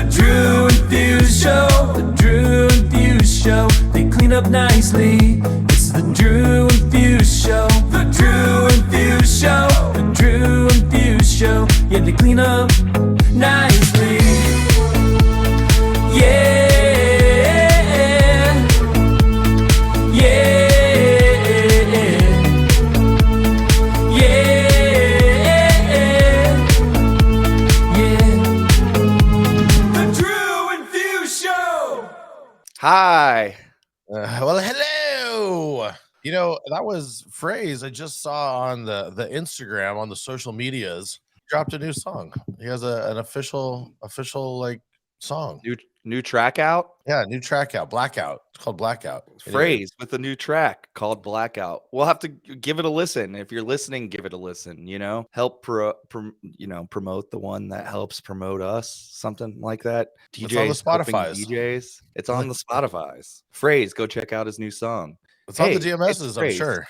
Drew and Fuse Show, the Drew and Fuse Show. They clean up nicely. It's the Drew and Fuse Show, the Drew and Fuse Show, the Drew and Fuse Show. Yeah, they clean up nicely. Yeah. Hi. Well, hello. You know, that was Phrase I just saw on the Instagram, on the social medias. Dropped a new song. He has an official like song. New track out? Yeah, new track out. Blackout. It's called Blackout. Phrase with a new track called Blackout. We'll have to give it a listen. If you're listening, give it a listen, you know. Help promote the one that helps promote us, something like that. DJs on the Spotify's. DJs. It's on the Spotify's. Phrase, go check out his new song. It's on the DMSs, I'm sure.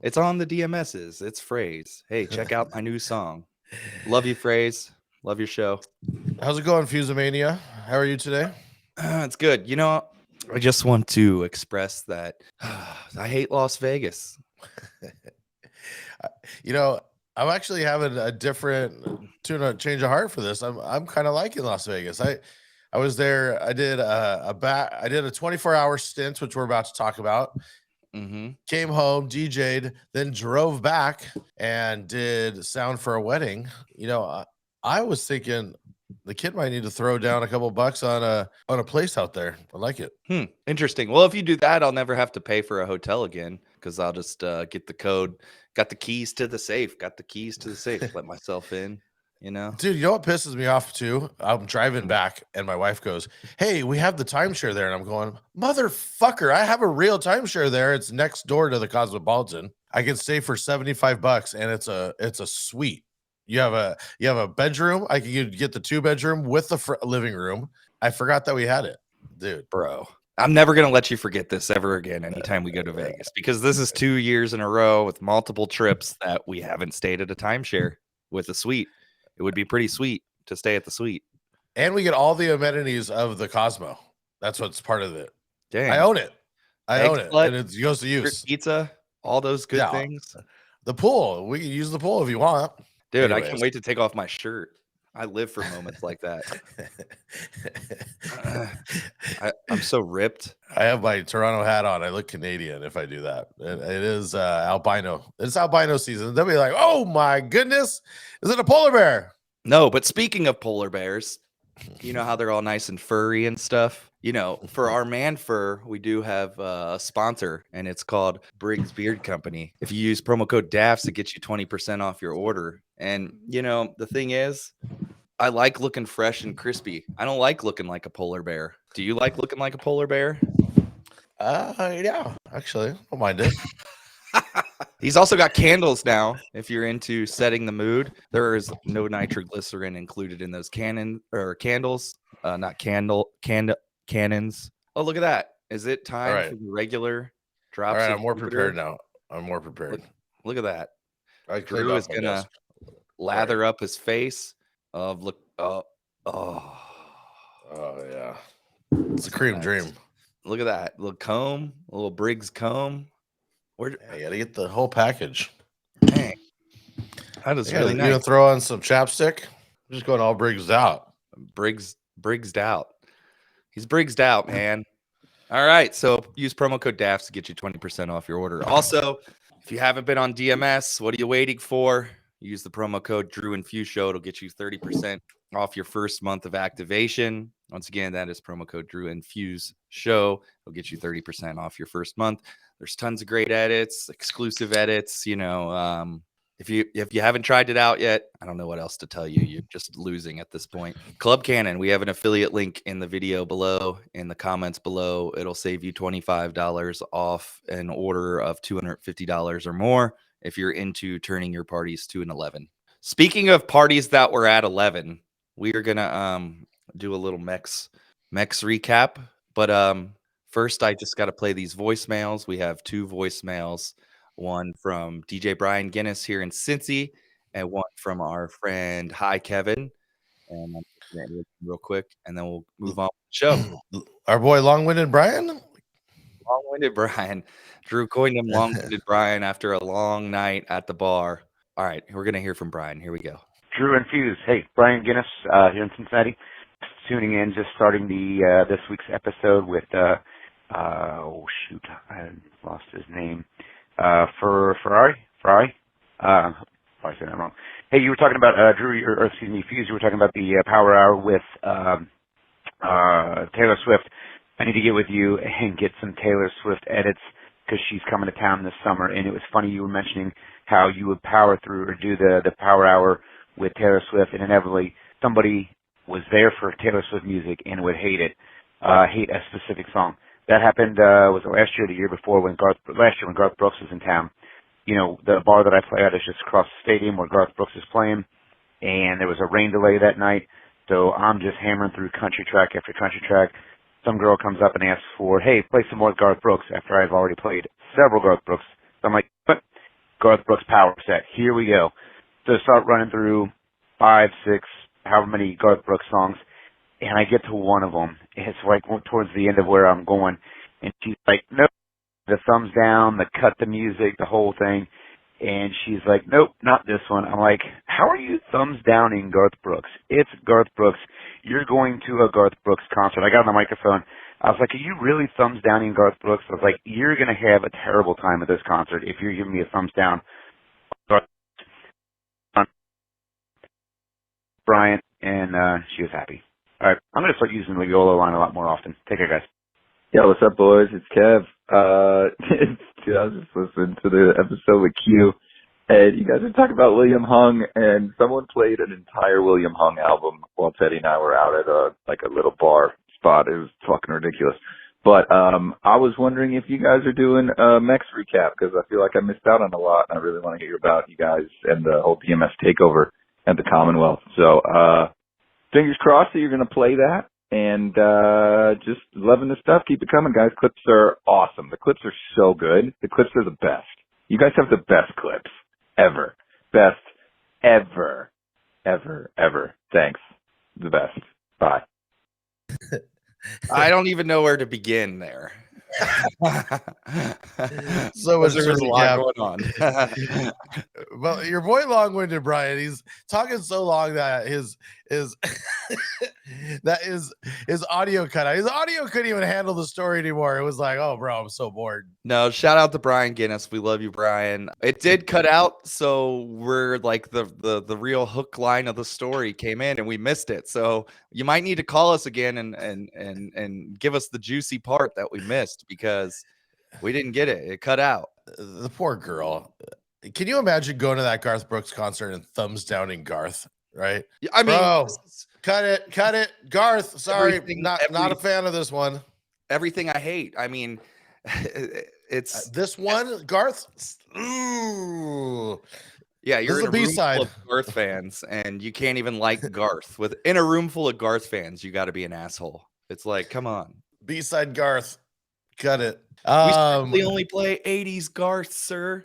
It's on the DMSs. It's Phrase. Hey, check out my new song. Love you, Phrase. Love your show. How's it going, Fusemania? How are you today? It's good. You know, I just want to express that I hate Las Vegas. You know, I'm actually having a different change of heart for this. I'm kind of liking Las Vegas. I was there. I did a 24-hour stint, which we're about to talk about. Mm-hmm. Came home, DJ'd, then drove back and did sound for a wedding. You know, I was thinking the kid might need to throw down a couple bucks on a place out there. I like it. Interesting. Well, if you do that, I'll never have to pay for a hotel again because I'll just get the code. Got the keys to the safe. Let myself in. You know, dude, you know what pisses me off too? I'm driving back and my wife goes, "Hey, we have the timeshare there." And I'm going, "Motherfucker, I have a real timeshare there. It's next door to the Cosmopolitan. I can stay for $75 and it's a suite. You have a bedroom. I could get the 2-bedroom with the living room. I forgot that we had it, dude. Bro, I'm never going to let you forget this ever again anytime we go to Vegas because this is 2 years in a row with multiple trips that we haven't stayed at a timeshare with a suite. It would be pretty sweet to stay at the suite. And we get all the amenities of the Cosmo. That's what's part of it. Dang. I own it. And it goes to use. Pizza, all those good things. The pool. We can use the pool if you want. Dude, anyways. I can't wait to take off my shirt. I live for moments like that. I'm so ripped. I have my Toronto hat on. I look Canadian if I do that. It is albino. It's albino season. They'll be like, "Oh my goodness, is it a polar bear?" No, but speaking of polar bears, you know how they're all nice and furry and stuff? You know, for our man fur, we do have a sponsor, and it's called Briggs Beard Company. If you use promo code DAFS, it gets you 20% off your order. And, you know, the thing is, I like looking fresh and crispy. I don't like looking like a polar bear. Do you like looking like a polar bear? Yeah, actually, I don't mind it. He's also got candles now. If you're into setting the mood, there is no nitroglycerin included in those candles. Not cannons. Oh, look at that. Is it time for the regular drops? All right, I'm more prepared now. I'm more prepared. Look at that. Drew is gonna lather up his face. Oh yeah. It's a cream dream. Look at that. Little comb, a little Briggs comb. You gotta get the whole package. Dang. That is really nice. You gonna throw on some chapstick? I'm just going all Briggsed out. Briggsed out. He's Briggsed out, man. All right. So use promo code DAFS to get you 20% off your order. Also, if you haven't been on DMS, what are you waiting for? Use the promo code Drew and Fuse Show. It'll get you 30% off your first month of activation. Once again, that is promo code Drew and Fuse Show. It'll get you 30% off your first month. There's tons of great edits, exclusive edits. You know, if you haven't tried it out yet, I don't know what else to tell you. You're just losing at this point. Club Cannon, we have an affiliate link in the video below, in the comments below. It'll save you $25 off an order of $250 or more if you're into turning your parties to an 11. Speaking of parties that were at 11, we are gonna do a little Mex recap. But first, I just got to play these voicemails. We have 2 voicemails. One from DJ Brian Guinness here in Cincy, and one from our friend Hi Kevin and I'm gonna hit real quick, and then we'll move on with the show. Our boy Long-Winded Brian. Long-winded Brian. Drew coined him long-winded Brian after a long night at the bar. All right, we're gonna hear from Brian. Here we go. Drew and Fuse. Hey, Brian Guinness here in Cincinnati. Tuning in, just starting the this week's episode with oh shoot, I lost his name. Ferrari. Probably saying that wrong. Hey, you were talking about Drew, or excuse me, Fuse. You were talking about the Power Hour with Taylor Swift. I need to get with you and get some Taylor Swift edits because she's coming to town this summer. And it was funny you were mentioning how you would power through or do the Power Hour with Taylor Swift, and inevitably somebody was there for Taylor Swift music and would hate it, hate a specific song. That happened, was it last year or the year before when Garth Brooks was in town. You know, the bar that I play at is just across the stadium where Garth Brooks is playing, and there was a rain delay that night, so I'm just hammering through country track after country track. Some girl comes up and asks for, hey, play some more Garth Brooks after I've already played several Garth Brooks. So I'm like, what? Garth Brooks power set. Here we go. So I start running through 5, 6, however many Garth Brooks songs, and I get to one of them. It's like towards the end of where I'm going, and she's like, nope, the thumbs down, the cut the music, the whole thing. And she's like, nope, not this one. I'm like, how are you thumbs downing Garth Brooks? It's Garth Brooks. You're going to a Garth Brooks concert. I got on the microphone. I was like, are you really thumbs downing Garth Brooks? I was like, you're going to have a terrible time at this concert if you're giving me a thumbs down. Brian, and she was happy. All right, I'm going to start using the YOLO line a lot more often. Take care, guys. Yo, what's up, boys? It's Kev. Dude, I was just listening to the episode with Q, and you guys were talking about William Hung, and someone played an entire William Hung album while Teddy and I were out at a little bar spot. It was fucking ridiculous. But I was wondering if you guys are doing a Mex recap, because I feel like I missed out on a lot, and I really want to hear about you guys and the whole DMS takeover at the Commonwealth. So fingers crossed that you're going to play that. And just loving the stuff. Keep it coming, guys. Clips are awesome. The clips are so good. The clips are the best. You guys have the best clips ever. Best ever. Ever. Ever. Thanks. The best. Bye. I don't even know where to begin there. So much there was a lot going on. Well, your boy Long-Winded Brian, he's talking so long that his audio cut out. His audio couldn't even handle the story anymore. It was like, oh, bro, I'm so bored. No, shout out to Brian Guinness. We love you, Brian. It did cut out, so we're like the real hook line of the story came in and we missed it. So you might need to call us again and give us the juicy part that we missed because we didn't get it. It cut out. The poor girl. Can you imagine going to that Garth Brooks concert and thumbs downing Garth? Right? I mean, bro, cut it. Garth, sorry, not a fan of this one. Everything I hate. I mean, it's this one, Garth. Ooh. Yeah, you're in a B side of Garth fans, and you can't even like Garth. In a room full of Garth fans, you got to be an asshole. It's like, come on. B-side Garth, cut it. We simply only play 80s Garth, sir.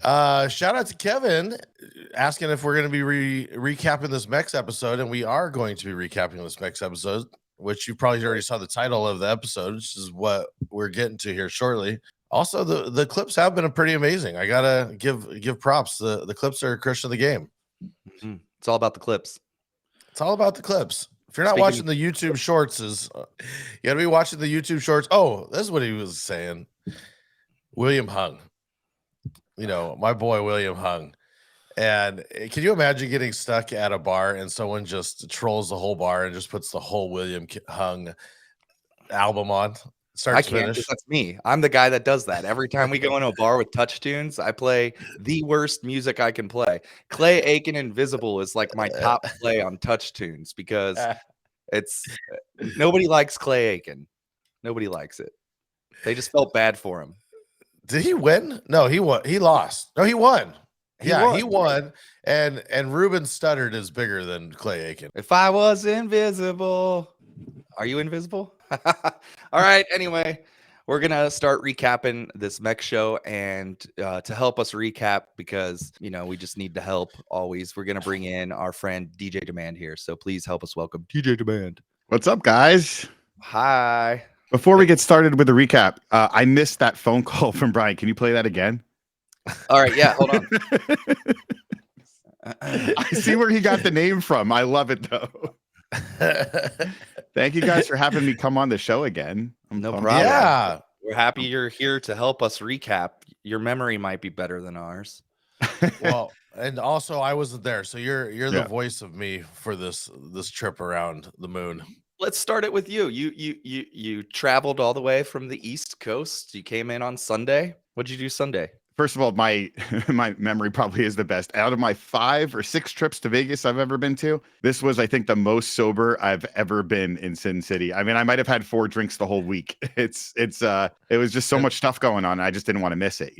Shout out to Kevin asking if we're going to be recapping this Mex episode, and we are going to be recapping this Mex episode, which you probably already saw the title of the episode, which is what we're getting to here shortly. Also, the clips have been pretty amazing. I gotta give props. The clips are a Christian of the game. Mm-hmm. It's all about the clips. It's all about the clips. If you're not watching the YouTube shorts, you gotta be watching the YouTube shorts. Oh, this is what he was saying. William Hung. You know, my boy William Hung. And can you imagine getting stuck at a bar and someone just trolls the whole bar and just puts the whole William Hung album on? I can't. That's me. I'm the guy that does that. Every time we go into a bar with touch tunes, I play the worst music I can play. Clay Aiken Invisible is like my top play on touch tunes because it's nobody likes Clay Aiken. Nobody likes it. They just felt bad for him. Did he win? No, he won. He lost. No, he won. He won. And Ruben Studdard is bigger than Clay Aiken. If I was invisible. Are you invisible? All right. Anyway, we're gonna start recapping this Mech show, and to help us recap, because we just need the help always, we're gonna bring in our friend DJ Demand here. So please help us welcome DJ Demand. What's up, guys? Hi. Before we get started with the recap, I missed that phone call from Brian. Can you play that again? All right, yeah, hold on. I see where he got the name from. I love it though. Thank you guys for having me come on the show again. No pumped. problem. Yeah. We're happy you're here to help us recap. Your memory might be better than ours. Well, and also I wasn't there, so you're the Yeah. voice of me for this trip around the moon. Let's start it with you. You traveled all the way from the East Coast. You came in on Sunday. What'd you do Sunday? First of all, my memory probably is the best. Out of my 5 or 6 trips to Vegas I've ever been to, this was, I think, the most sober I've ever been in Sin City. I mean, I might have had 4 drinks the whole week. It was just so much stuff going on. I just didn't want to miss it,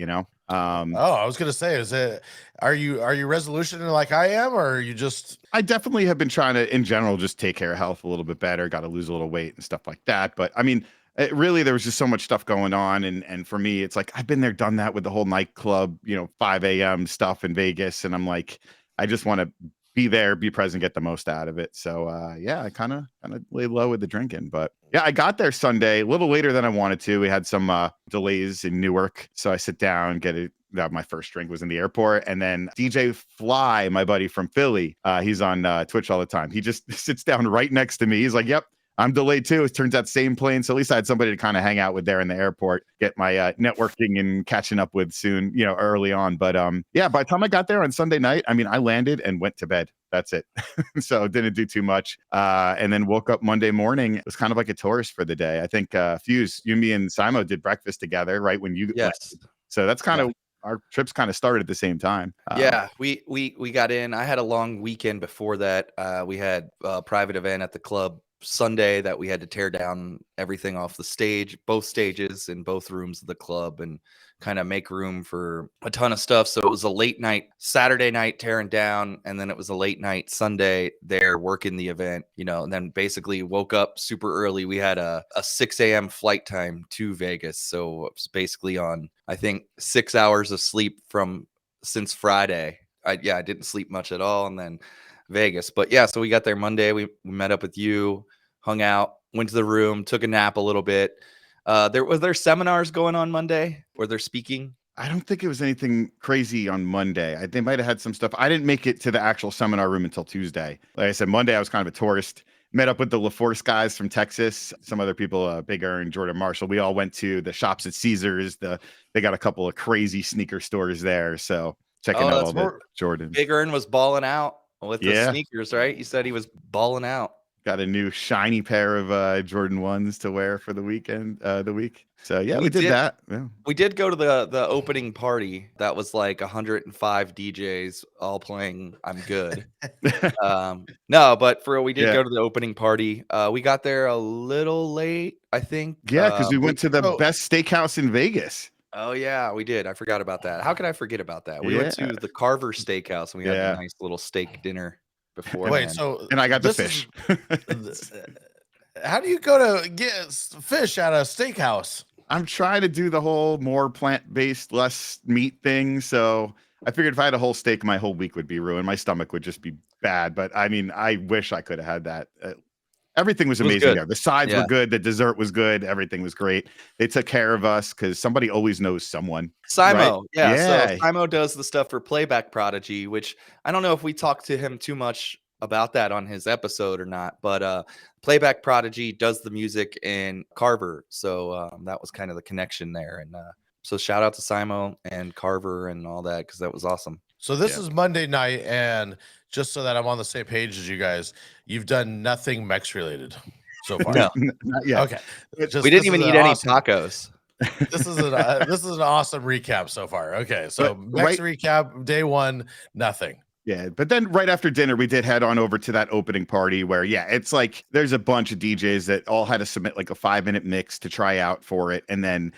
I was gonna say, are you resolution like I am, or are you just? I definitely have been trying to, in general, just take care of health a little bit better. Got to lose a little weight and stuff like that. But I mean, really, there was just so much stuff going on, and for me, it's like I've been there, done that with the whole nightclub, 5 a.m. stuff in Vegas, and I'm like, I just want to be there, be present, get the most out of it. So I kind of lay low with the drinking, but yeah, I got there Sunday a little later than I wanted to. We had some delays in Newark, so I sit down, get it. That my first drink was in the airport, and then DJ Fly, my buddy from Philly, he's on Twitch all the time. He just sits down right next to me. He's like, "Yep, I'm delayed too." It turns out same plane, so at least I had somebody to kind of hang out with there in the airport, get my networking and catching up with soon, early on. But yeah, by the time I got there on Sunday night, I mean, I landed and went to bed. That's it. So didn't do too much. And then woke up Monday morning. It was kind of like a tourist for the day. I think Fuse, you, me, and Simo did breakfast together, right? When you Yes. landed. So that's kind of our trips kind of started at the same time. Yeah, we got in. I had a long weekend before that. We had a private event at the club Sunday that we had to tear down everything off the stage, both stages in both rooms of the club, and kind of make room for a ton of stuff. So it was a late night Saturday night tearing down, and then it was a late night Sunday there working the event, and then basically woke up super early. We had a 6 a.m. flight time to Vegas. So it was basically on, I think, 6 hours of sleep since Friday. I didn't sleep much at all. And then Vegas. But yeah, so we got there Monday. We met up with you, hung out, went to the room, took a nap a little bit. There seminars going on Monday where they're speaking? I don't think it was anything crazy on Monday. They might have had some stuff. I didn't make it to the actual seminar room until Tuesday. Like I said, Monday I was kind of a tourist. Met up with the LaForce guys from Texas, some other people, Big Earn, Jordan Marshall. We all went to the shops at Caesars. They got a couple of crazy sneaker stores there. So checking out all the Jordans. Big Earn was balling out with the sneakers, right? You said he was balling out. Got a new shiny pair of Jordan 1s to wear for the weekend, the week. So yeah, we did that. Yeah. We did go to the opening party. That was like 105 DJs all playing "I'm Good." No, but for real, we did go to the opening party. We got there a little late, I think. Yeah, because we went to the best steakhouse in Vegas. Oh yeah, we did. I forgot about that. How could I forget about that? We went to the Carver Steakhouse and we had a nice little steak dinner before. Wait, and I got the fish. How do you go to get fish at a steakhouse? I'm trying to do the whole more plant-based, less meat thing. So I figured if I had a whole steak, my whole week would be ruined. My stomach would just be bad. But I mean, I wish I could have had that. Everything was amazing there. The sides were good. The dessert was good. Everything was great. They took care of us because somebody always knows someone. Simo, So Simo does the stuff for Playback Prodigy, which I don't know if we talked to him too much about that on his episode or not, but Playback Prodigy does the music in Carver. So that was kind of the connection there. And so shout out to Simo and Carver and all that, because that was awesome. So this is Monday night, and just so that I'm on the same page as you guys, you've done nothing Mex related so far. No, not yet. Okay. We didn't even eat any tacos. This is an awesome recap so far. Okay, so Mex recap, day 1, nothing. Yeah, but then right after dinner, we did head on over to that opening party where, it's like there's a bunch of DJs that all had to submit like a 5-minute mix to try out for it. And then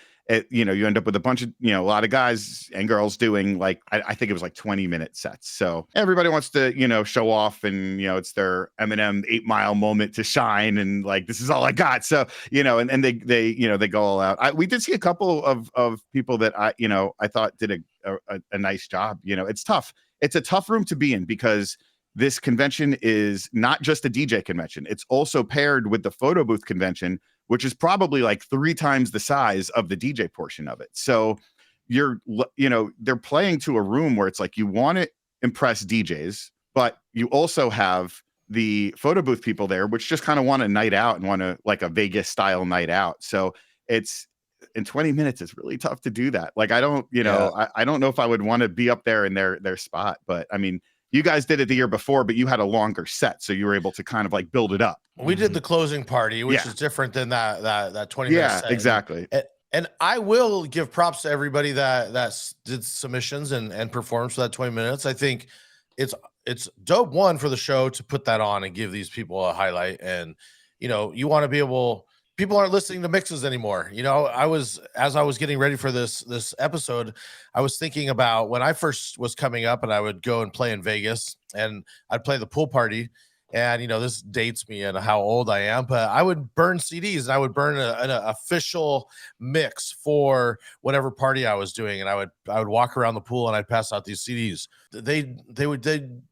you end up with a bunch of, a lot of guys and girls doing like, I think it was like 20-minute sets. So everybody wants to, show off, and, it's their Eminem 8 Mile moment to shine. And like, this is all I got. So, and they go all out. We did see a couple of people that I thought did a nice job. It's tough. It's a tough room to be in, because this convention is not just a DJ convention. It's also paired with the photo booth convention, which is probably like 3 times the size of the DJ portion of it. So they're playing to a room where it's like, you want to impress DJs, but you also have the photo booth people there, which just kind of want a night out and want to like a Vegas style night out. So it's in 20 minutes, it's really tough to do that. Like, I don't, I don't know if I would want to be up there in their spot, but I mean, you guys did it the year before, but you had a longer set, so you were able to kind of like build it up. We did the closing party, which is different than that 20-minute set. Yeah, exactly. And I will give props to everybody that did submissions and performed for that 20 minutes. I think it's dope, one, for the show to put that on and give these people a highlight. And you want to be able. People aren't listening to mixes anymore. As I was getting ready for this episode, I was thinking about when I first was coming up, and I would go and play in Vegas, and I'd play the pool party. And this dates me and how old I am, but I would burn CDs, and I would burn an official mix for whatever party I was doing, and I would walk around the pool and I'd pass out these CDs. They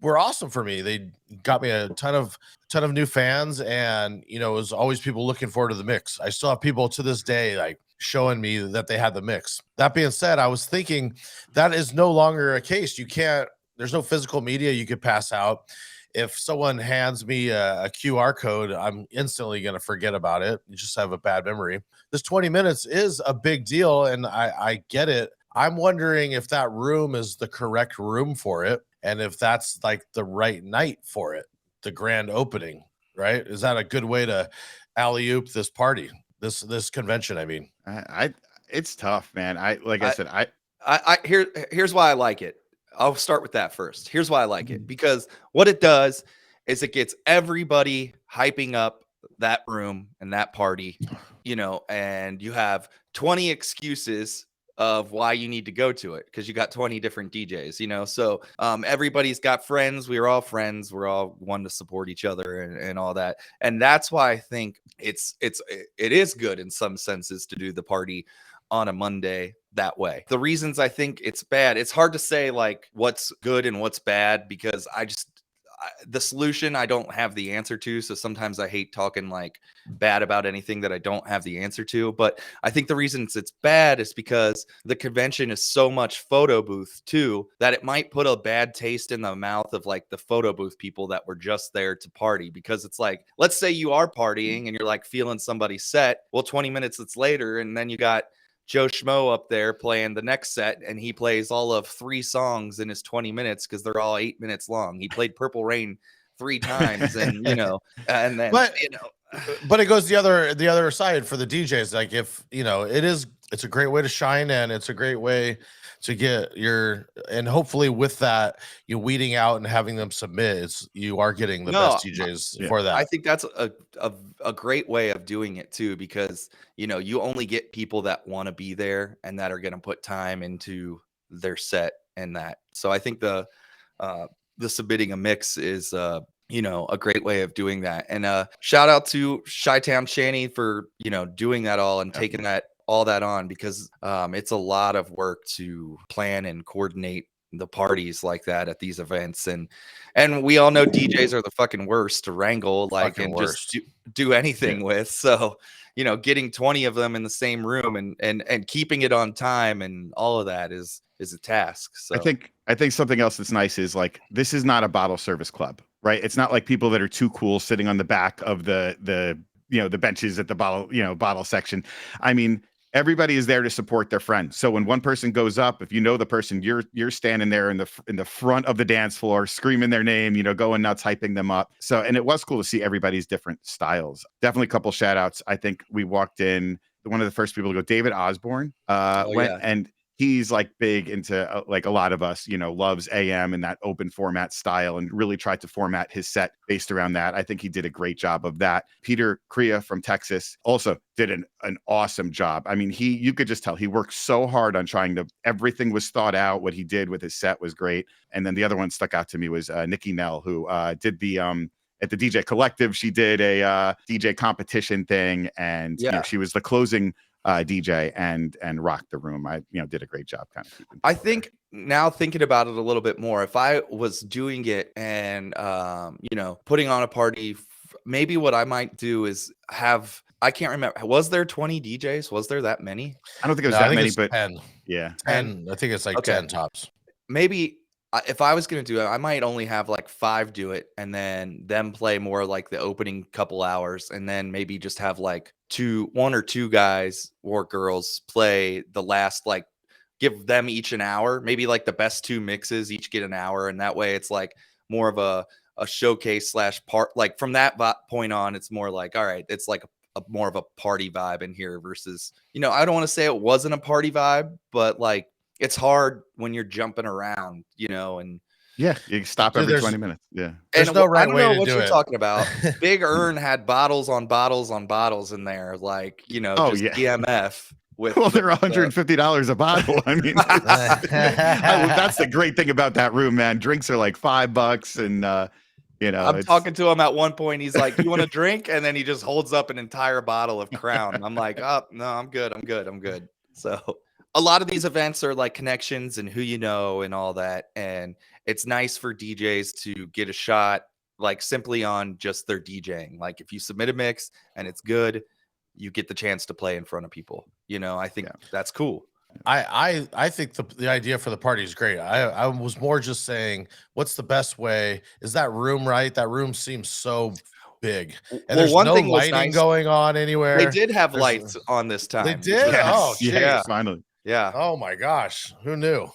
were awesome for me. They got me a ton of new fans, and it was always people looking forward to the mix. I still have people to this day like showing me that they had the mix. That being said, I was thinking that is no longer a case. There's no physical media you could pass out. If someone hands me a QR code, I'm instantly going to forget about it. You just have a bad memory. This 20 minutes is a big deal, and I get it. I'm wondering if that room is the correct room for it, and if that's like the right night for it, the grand opening, right? Is that a good way to alley-oop this party, this convention? I mean, it's tough, man. Here's why I like it. I'll start with that first. Here's why I like it, because what it does is it gets everybody hyping up that room and that party, and you have 20 excuses of why you need to go to it, because you got 20 different DJs, so everybody's got friends. We're all friends. We're all one to support each other and all that. And that's why I think it is good in some senses to do the party on a Monday that way. The reasons I think it's bad, it's hard to say like what's good and what's bad, because the solution I don't have the answer to. So sometimes I hate talking like bad about anything that I don't have the answer to. But I think the reasons it's bad is because the convention is so much photo booth too, that it might put a bad taste in the mouth of like the photo booth people that were just there to party. Because it's like, let's say you are partying and you're like feeling somebody's set. Well, 20 minutes it's later, and then you got Joe Schmo up there playing the next set, and he plays all of 3 songs in his 20 minutes because they're all 8 minutes long. He played Purple Rain 3 times, and and then but it goes the other side for the DJs. Like, if it's a great way to shine, and it's a great way to get and hopefully with that, you're weeding out and having them submit, you are getting the best DJs for that. I think that's a great way of doing it too, because you only get people that want to be there and that are going to put time into their set and that. So I think the submitting a mix is a great way of doing that. And shout out to Chi-Town Shanny for doing that all and taking all that on, because it's a lot of work to plan and coordinate the parties like that at these events. And we all know DJs are the fucking worst to wrangle, just do anything with. So getting 20 of them in the same room and keeping it on time and all of that is a task. So I think something else that's nice is like, this is not a bottle service club, right? It's not like people that are too cool sitting on the back of the benches at the bottle section. I mean, everybody is there to support their friend. So when one person goes up, if you know the person, you're standing there in the front of the dance floor, screaming their name, going nuts, hyping them up. So, and it was cool to see everybody's different styles. Definitely a couple shout outs. I think we walked in, one of the first people to go, David Osborne, and he's like big into like a lot of us, loves AM and that open format style, and really tried to format his set based around that. I think he did a great job of that. Peter Crea from Texas also did an awesome job. I mean, you could just tell he worked so hard on everything was thought out. What he did with his set was great. And then the other one stuck out to me was Nikki Nell, who did the at the DJ Collective. She did a DJ competition thing, and she was the closing DJ and rocked the room. I did a great job kind of keeping. I think now thinking about it a little bit more, if I was doing it and putting on a party, maybe what I might do is I can't remember. Was there 20 DJs? Was there that many? I don't think it was that many, but 10. Yeah, 10. I think it's like 10 tops. Maybe if I was going to do it, I might only have like 5 do it, and then them play more like the opening couple hours, and then maybe just have like 1 or 2 guys or girls play the last, like give them each an hour, maybe like the best 2 mixes each get an hour, and that way it's like more of a showcase / part. Like from that point on, it's more like, all right, it's like a more of a party vibe in here versus, I don't want to say it wasn't a party vibe, but like it's hard when you're jumping around, and yeah, you stop every 20 minutes. Yeah, there's no right way to do it. I don't know what you're talking about. Big Earn had bottles on bottles on bottles in there, like just EMF. Well, they're $150 a bottle. I mean, that's the great thing about that room, man. Drinks are like $5, and I'm talking to him at one point. He's like, "You want a drink?" And then he just holds up an entire bottle of Crown. I'm like, "Oh no, I'm good." So a lot of these events are like connections and who you know and all that, and it's nice for DJs to get a shot, like simply on just their DJing. Like if you submit a mix and it's good, you get the chance to play in front of people. I think that's cool. I think the idea for the party is great. I was more just saying, what's the best way? Is that room right? That room seems so big, and there's no lighting going on anywhere. They did have lights on this time. They did. Yes. Oh, yeah, finally. Yeah. Oh my gosh, who knew?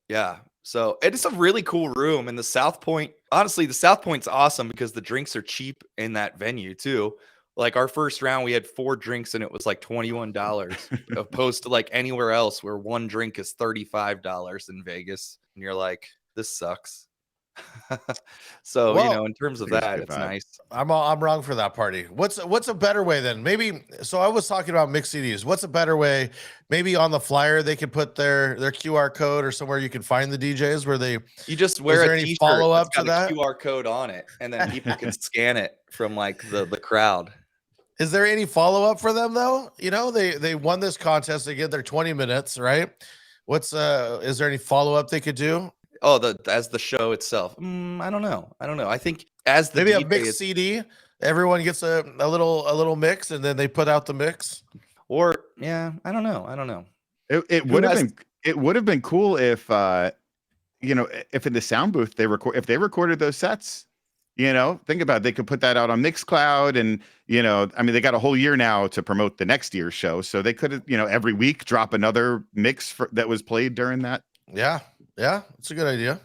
Yeah. So it's a really cool room. And the South Point, honestly, the South Point's awesome because the drinks are cheap in that venue too. Like our first round, we had 4 drinks and it was like $21 opposed to like anywhere else where one drink is $35 in Vegas. And you're like, this sucks. So, in terms of that, it's nice. I'm wrong for that party. What's a better way then? Maybe, so I was talking about mixed CDs. What's a better way? Maybe on the flyer, they could put their QR code, or somewhere you can find the DJs where you just wear a t-shirt follow up to that QR code on it, and then people can scan it from like the crowd. Is there any follow up for them though? They won this contest. They get their 20 minutes, right? Is there any follow up they could do? Oh, as the show itself. I don't know. I think as the maybe DJ a mixed CD, everyone gets a little mix, and then they put out the mix. Or I don't know. It would have been cool if if in the sound booth if they recorded those sets. Think about it. They could put that out on Mixcloud, and they got a whole year now to promote the next year's show, so they could every week drop another mix that was played during that. Yeah, it's a good idea.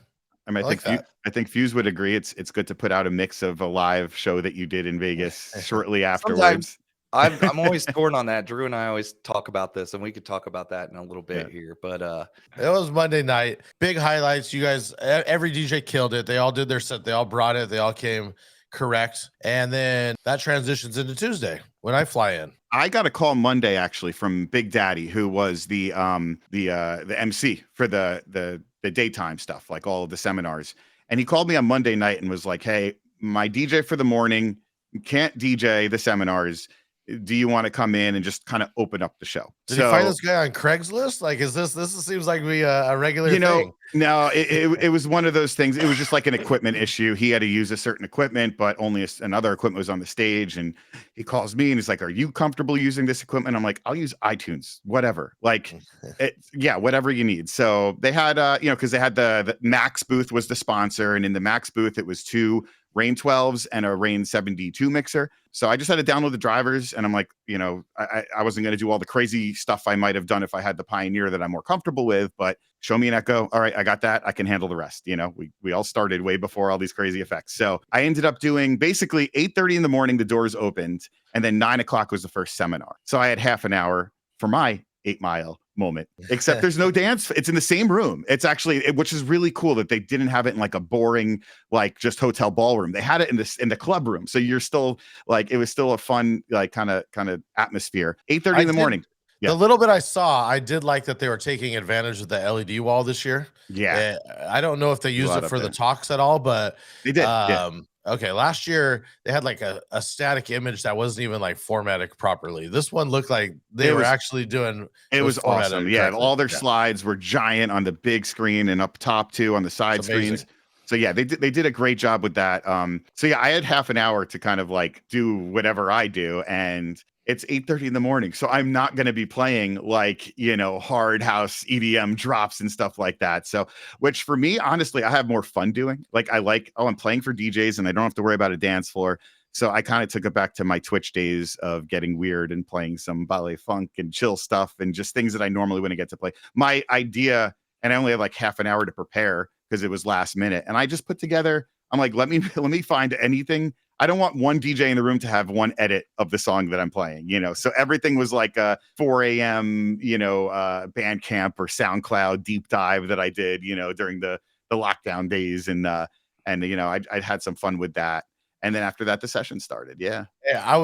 I mean, I think Fuse would agree. It's good to put out a mix of a live show that you did in Vegas shortly afterwards. I'm always torn on that. Drew and I always talk about this, and we could talk about that in a little bit here. But it was Monday night. Big highlights. You guys, every DJ killed it. They all did their set. They all brought it. They all came correct. And then that transitions into Tuesday when I fly in. I got a call Monday actually from Big Daddy, who was the MC for the daytime stuff, like all of the seminars. And he called me on Monday night and was like, "Hey, my DJ for the morning can't DJ the seminars. Do you want to come in and just kind of open up the show?" Did you find this guy on Craigslist? Like, this seems like a regular thing. No, it was one of those things. It was just like an equipment issue. He had to use a certain equipment, but only another equipment was on the stage. And he calls me and he's like, "Are you comfortable using this equipment?" I'm like, "I'll use iTunes, whatever." Like, whatever you need. So they had, because they had the Max booth was the sponsor, and in the Max booth it was 2 Rain 12s and a Rain 72 mixer. So I just had to download the drivers, and I'm like, I wasn't going to do all the crazy stuff I might have done if I had the Pioneer that I'm more comfortable with, but show me an Echo. All right, I got that. I can handle the rest. We all started way before all these crazy effects. So I ended up doing basically 8:30 in the morning, the doors opened, and then 9 o'clock was the first seminar. So I had half an hour for my 8 Mile moment, except there's no dance. It's in the same room. It's actually, which is really cool that they didn't have it in like a boring, like just hotel ballroom. They had it in the club room. So you're still like, it was still a fun, like kind of atmosphere. 8:30 in the morning. Yeah. The little bit I saw, I did like that they were taking advantage of the LED wall this year. Yeah. I don't know if they used lot it up for the there. talks at all, but They did. Yeah. okay. Last year they had like a static image that wasn't even like formatted properly. This one looked like they were actually doing it was formatted awesome. Yeah. correctly. All their slides were giant on the big screen and up top too on the side It's amazing. screens. So yeah, they did a great job with that. So yeah, I had half an hour to kind of like do whatever I do, and it's 8:30 in the morning. So I'm not going to be playing like, hard house EDM drops and stuff like that. So, which for me, honestly, I have more fun doing. Like I'm playing for DJs and I don't have to worry about a dance floor. So I kind of took it back to my Twitch days of getting weird and playing some ballet funk and chill stuff and just things that I normally wouldn't get to play. My idea, and I only had like half an hour to prepare because it was last minute. And I just put together, I'm like, let me find anything. I don't want one DJ in the room to have one edit of the song that I'm playing, So everything was like a 4 a.m., Bandcamp or SoundCloud deep dive that I did, during the lockdown days. And I had some fun with that. And then after that, the session started. Yeah. Yeah, I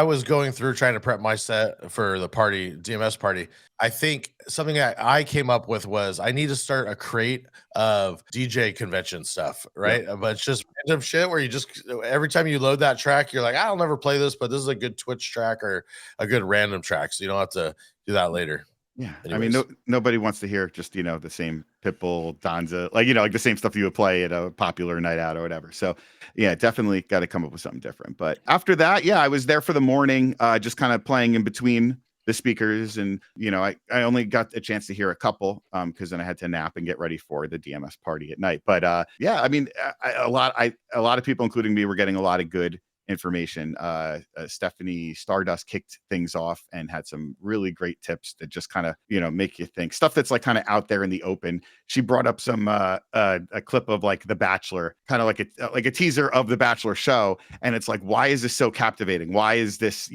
was going through trying to prep my set for the party, DMS party. I think something that I came up with was I need to start a crate of DJ convention stuff, right? But it's just random shit where you just every time you load that track, you're like, I'll never play this, but this is a good Twitch track or a good random track, so you don't have to do that later. Yeah. Anyways. I mean, nobody wants to hear just, the same Pitbull, Donza, like the same stuff you would play at a popular night out or whatever. So yeah, definitely got to come up with something different. But after that, yeah, I was there for the morning, just kind of playing in between the speakers. And, I only got a chance to hear a couple because then I had to nap and get ready for the DMS party at night. But yeah, I mean, a lot of people, including me, were getting a lot of good information. Stephanie Stardust kicked things off and had some really great tips that just kind of make you think, stuff that's like kind of out there in the open. She brought up some a clip of like The Bachelor, kind of like a teaser of The Bachelor show, and it's like, why is this so captivating? Why is this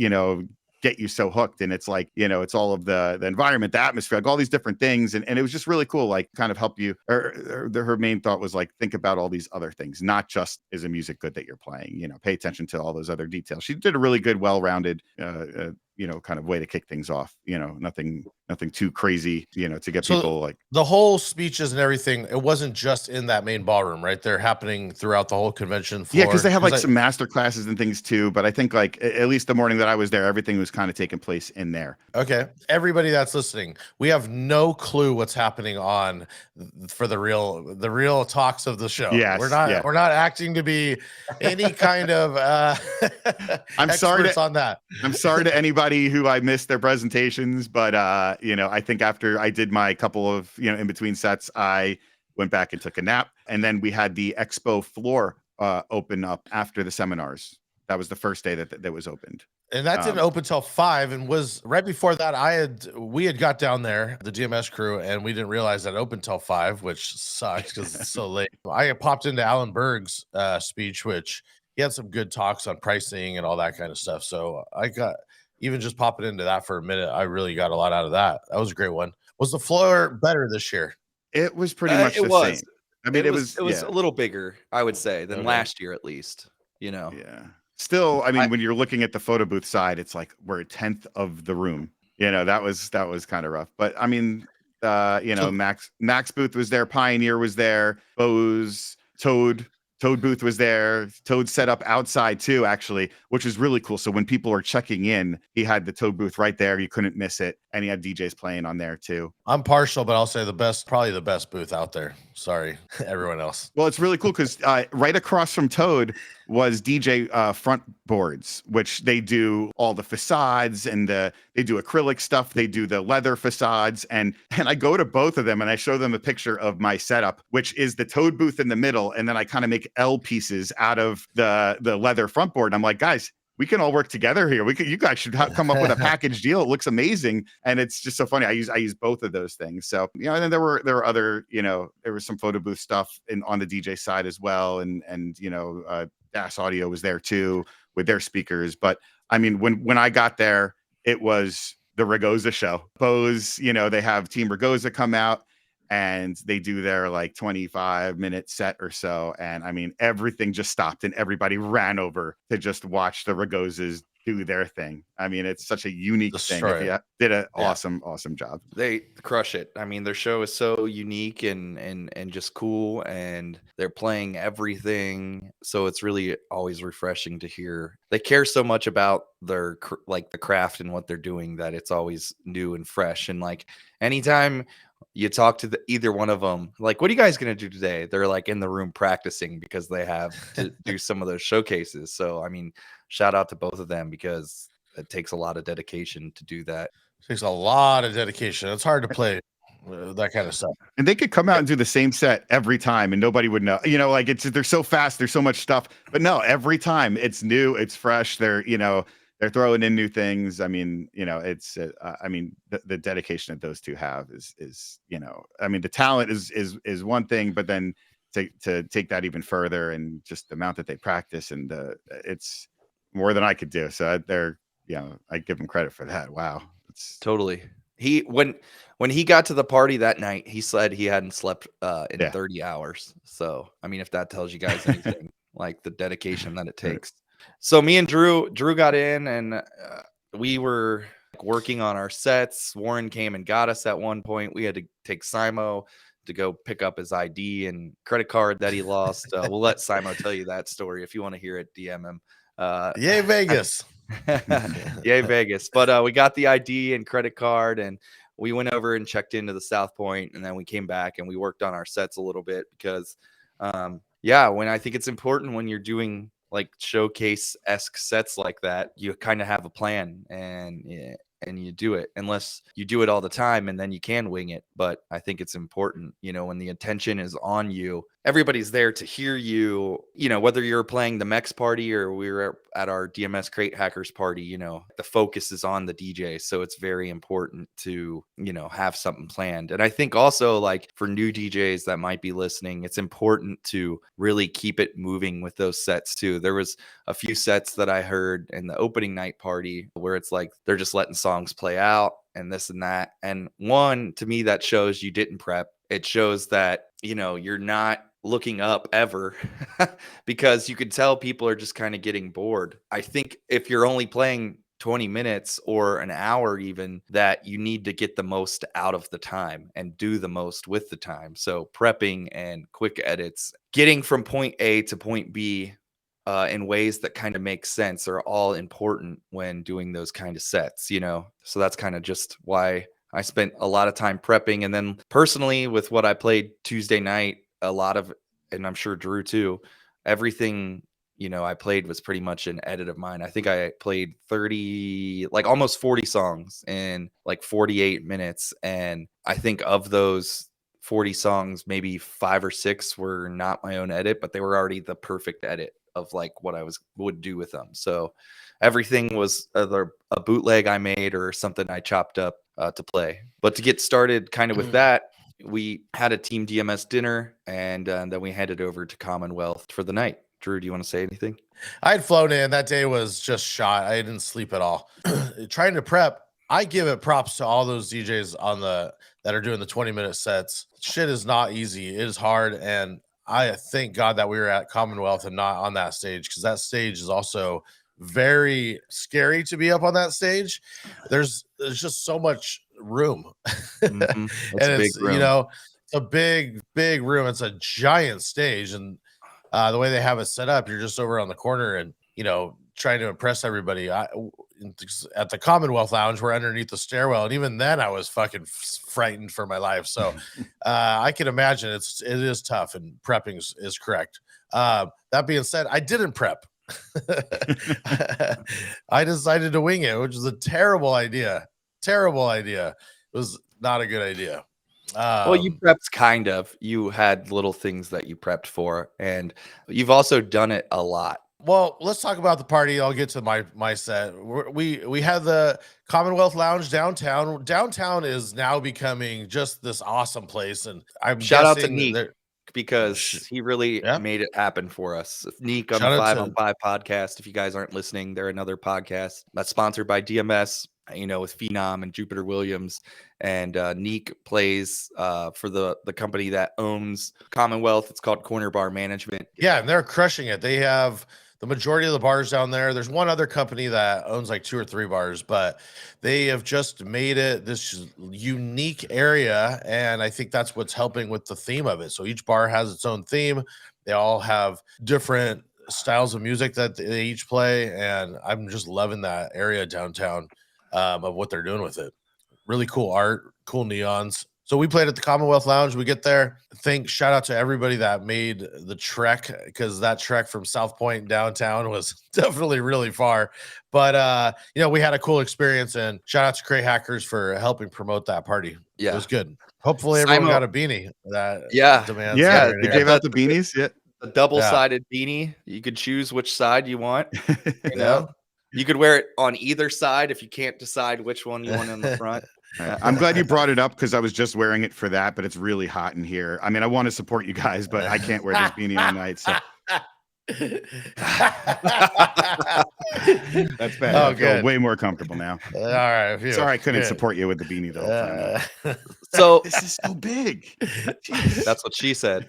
get you so hooked? And it's like, it's all of the environment, the atmosphere, like all these different things. And it was just really cool, like kind of help you, or her main thought was like, think about all these other things, not just is the music good that you're playing, pay attention to all those other details. She did a really good, well-rounded, kind of way to kick things off, nothing too crazy, to get people like the whole speeches and everything. It wasn't just in that main ballroom, right? They're happening throughout the whole convention floor. Yeah, because they have like some master classes and things too. But I think like at least the morning that I was there, everything was kind of taking place in there. Okay, everybody that's listening, we have no clue what's happening on for the real talks of the show. Yes, we're not acting to be any kind of I'm sorry on that. I'm sorry to anybody who I missed their presentations, but I think after I did my couple of in between sets, I went back and took a nap, and then we had the expo floor open up after the seminars. That was the first day that was opened. And that didn't open till 5, and was right before that. We had got down there, the DMS crew, and we didn't realize that it opened till 5, which sucks because it's so late. I had popped into Alan Berg's speech, which he had some good talks on pricing and all that kind of stuff. So I got even just popping into that for a minute. I really got a lot out of that. That was a great one. Was the floor better this year? It was pretty much the same. I mean, it was a little bigger, I would say, than last year at least. Yeah. Still, I mean, when you're looking at the photo booth side, it's like we're a 10th of the room. That was kind of rough. But I mean, Max booth was there, Pioneer was there, Bose, Toad booth was there. Toad set up outside too, actually, which is really cool. So when people are checking in, he had the Toad booth right there. You couldn't miss it. And he had DJs playing on there too. I'm partial, but I'll say probably the best booth out there. Sorry, everyone else. Well, it's really cool because right across from Toad was DJ front boards, which they do all the facades and they do acrylic stuff. They do the leather facades. And I go to both of them and I show them a picture of my setup, which is the Toad booth in the middle. And then I kind of make L pieces out of the leather front board. And I'm like, guys, we can all work together here. You guys should come up with a package deal. It looks amazing. And it's just so funny. I use both of those things. So, and then there were other, there was some photo booth stuff on the DJ side as well. And DAS Audio was there too with their speakers. But I mean, when I got there, it was the Ragoza show. Bose, they have Team Ragoza come out and they do their like 25-minute set or so. And I mean, everything just stopped and everybody ran over to just watch the Ragozas do their thing. I mean, it's such a unique thing. Destroy If it. you did an Yeah. awesome job. They crush it. I mean, their show is so unique and just cool, and they're playing everything. So it's really always refreshing to hear. They care so much about their like the craft and what they're doing that it's always new and fresh. And like anytime you talk to either one of them, like, what are you guys going to do today? They're like in the room practicing because they have to do some of those showcases. So, I mean, shout out to both of them because it takes a lot of dedication to do that. Takes a lot of dedication. It's hard to play that kind of stuff. And they could come out and do the same set every time and nobody would know. Like they're so fast, there's so much stuff. But no, every time it's new, it's fresh. They're throwing in new things. I mean, it's I mean, the dedication that those two have is I mean, the talent is one thing, but then to take that even further and just the amount that they practice and it's more than I could do. So I give them credit for that. Wow. Totally. When he got to the party that night, he said he hadn't slept in 30 hours. So, I mean, if that tells you guys anything, like the dedication that it takes. So me and Drew got in and we were working on our sets. Warren came and got us at one point. We had to take Simo to go pick up his ID and credit card that he lost. We'll let Simo tell you that story. If you want to hear it, DM him. Yay, Vegas. Yay, Vegas. But we got the ID and credit card and we went over and checked into the South Point, and then we came back and we worked on our sets a little bit because when I think it's important when you're doing like showcase-esque sets like that, you kind of have a plan and you do it, unless you do it all the time and then you can wing it. But I think it's important, when the attention is on you, everybody's there to hear you, whether you're playing the Mex party or we're at our DMS Crate Hackers party, the focus is on the DJ. So it's very important to, have something planned. And I think also like for new DJs that might be listening, it's important to really keep it moving with those sets too. There was a few sets that I heard in the opening night party where it's like they're just letting songs play out and this and that. And one, to me, that shows you didn't prep. It shows that, you're not looking up ever because you could tell people are just kind of getting bored. I think if you're only playing 20 minutes or an hour even, that you need to get the most out of the time and do the most with the time. So prepping and quick edits, getting from point A to point B in ways that kind of make sense are all important when doing those kind of sets, So that's kind of just why I spent a lot of time prepping. And then personally, with what I played Tuesday night, a lot of, and I'm sure Drew too, everything, I played was pretty much an edit of mine. I think I played 30, like almost 40 songs in like 48 minutes. And I think of those 40 songs, maybe 5 or 6 were not my own edit, but they were already the perfect edit of like what I would do with them. So everything was either a bootleg I made or something I chopped up to play. But to get started kind of with that, we had a Team DMS dinner and then we headed over to Commonwealth for the night. Drew, do you want to say anything? I had flown in. That day was just shot. I didn't sleep at all. Trying to prep, I give it props to all those DJs that are doing the 20-minute sets. Shit is not easy. It is hard, and I thank God that we were at Commonwealth and not on that stage, because that stage is also very scary to be up on that stage. There's just so much room. Mm-hmm. And it's room. It's a big room. It's a giant stage, and the way they have it set up, you're just over on the corner and trying to impress everybody. At the Commonwealth Lounge, we're underneath the stairwell, and even then I was fucking frightened for my life. So I can imagine it is tough, and prepping is correct. That being said, I didn't prep. I decided to wing it, which was a terrible idea. It was not a good idea. Well, you prepped kind of. You had little things that you prepped for, and you've also done it a lot. Well, let's talk about the party. I'll get to my set. We had the Commonwealth Lounge downtown. Downtown is now becoming just this awesome place, and I'm shout out to guessing Neek because he really made it happen for us. Neek on the 5 on 5 podcast. If you guys aren't listening, they're another podcast that's sponsored by DMS. with Phenom and Jupiter Williams, and Neek plays for the company that owns Commonwealth. It's called Corner Bar Management. Yeah, and they're crushing it. They have the majority of the bars down there. There's one other company that owns like 2 or 3 bars, but they have just made it this unique area, and I think that's what's helping with the theme of it. So each bar has its own theme. They all have different styles of music that they each play, and I'm just loving that area downtown of what they're doing with it. Really cool art, cool neons. So we played at the Commonwealth Lounge. We get there. Shout out to everybody that made the trek, because that trek from South Point downtown was definitely really far. But we had a cool experience, and shout out to Cray Hackers for helping promote that party. It was good. Hopefully everyone Simo- got a beanie that Yeah. demands. Yeah, there in they here. gave out the beanies. Yeah. A double-sided beanie. You could choose which side you want. Yeah. You could wear it on either side if you can't decide which one you want on the front. I'm glad you brought it up, because I was just wearing it for that, but it's really hot in here. I mean, I want to support you guys, but I can't wear this beanie all night. So that's bad. Oh, I feel good. way more comfortable now. All right. phew, Sorry I couldn't good. support you with the beanie the whole time. though. So This is so big. that's what she said.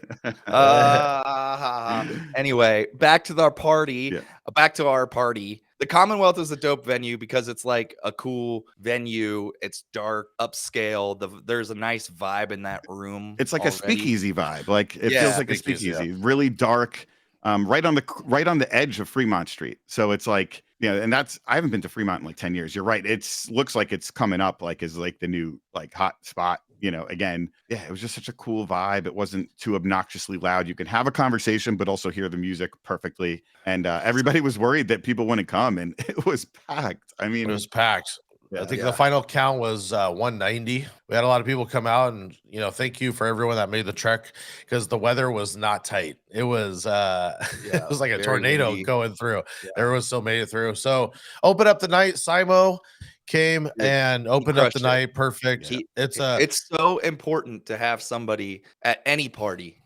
Anyway, back to our party. Yeah. Back to our party. The Commonwealth is a dope venue because it's like a cool venue. It's dark, upscale. There's a nice vibe in that room. It's like already. a speakeasy vibe. Like it Yeah, feels like a speakeasy, speakeasy. Really dark, right on the edge of Fremont Street. So it's like, and I haven't been to Fremont in like 10 years. You're right. Looks like it's coming up like as like the new like hot spot. Again, yeah, it was just such a cool vibe. It wasn't too obnoxiously loud. You can have a conversation, but also hear the music perfectly. And everybody was worried that people wouldn't come, and it was packed. I mean, It was packed. Yeah. I think the final count was 190. We had a lot of people come out, and thank you for everyone that made the trek, because the weather was not tight. It was it was like a very tornado windy. going through. Yeah. Everyone still made it through. So open up the night. Simo came and opened up the crushed it. night. Perfect. It's so important to have somebody at any party,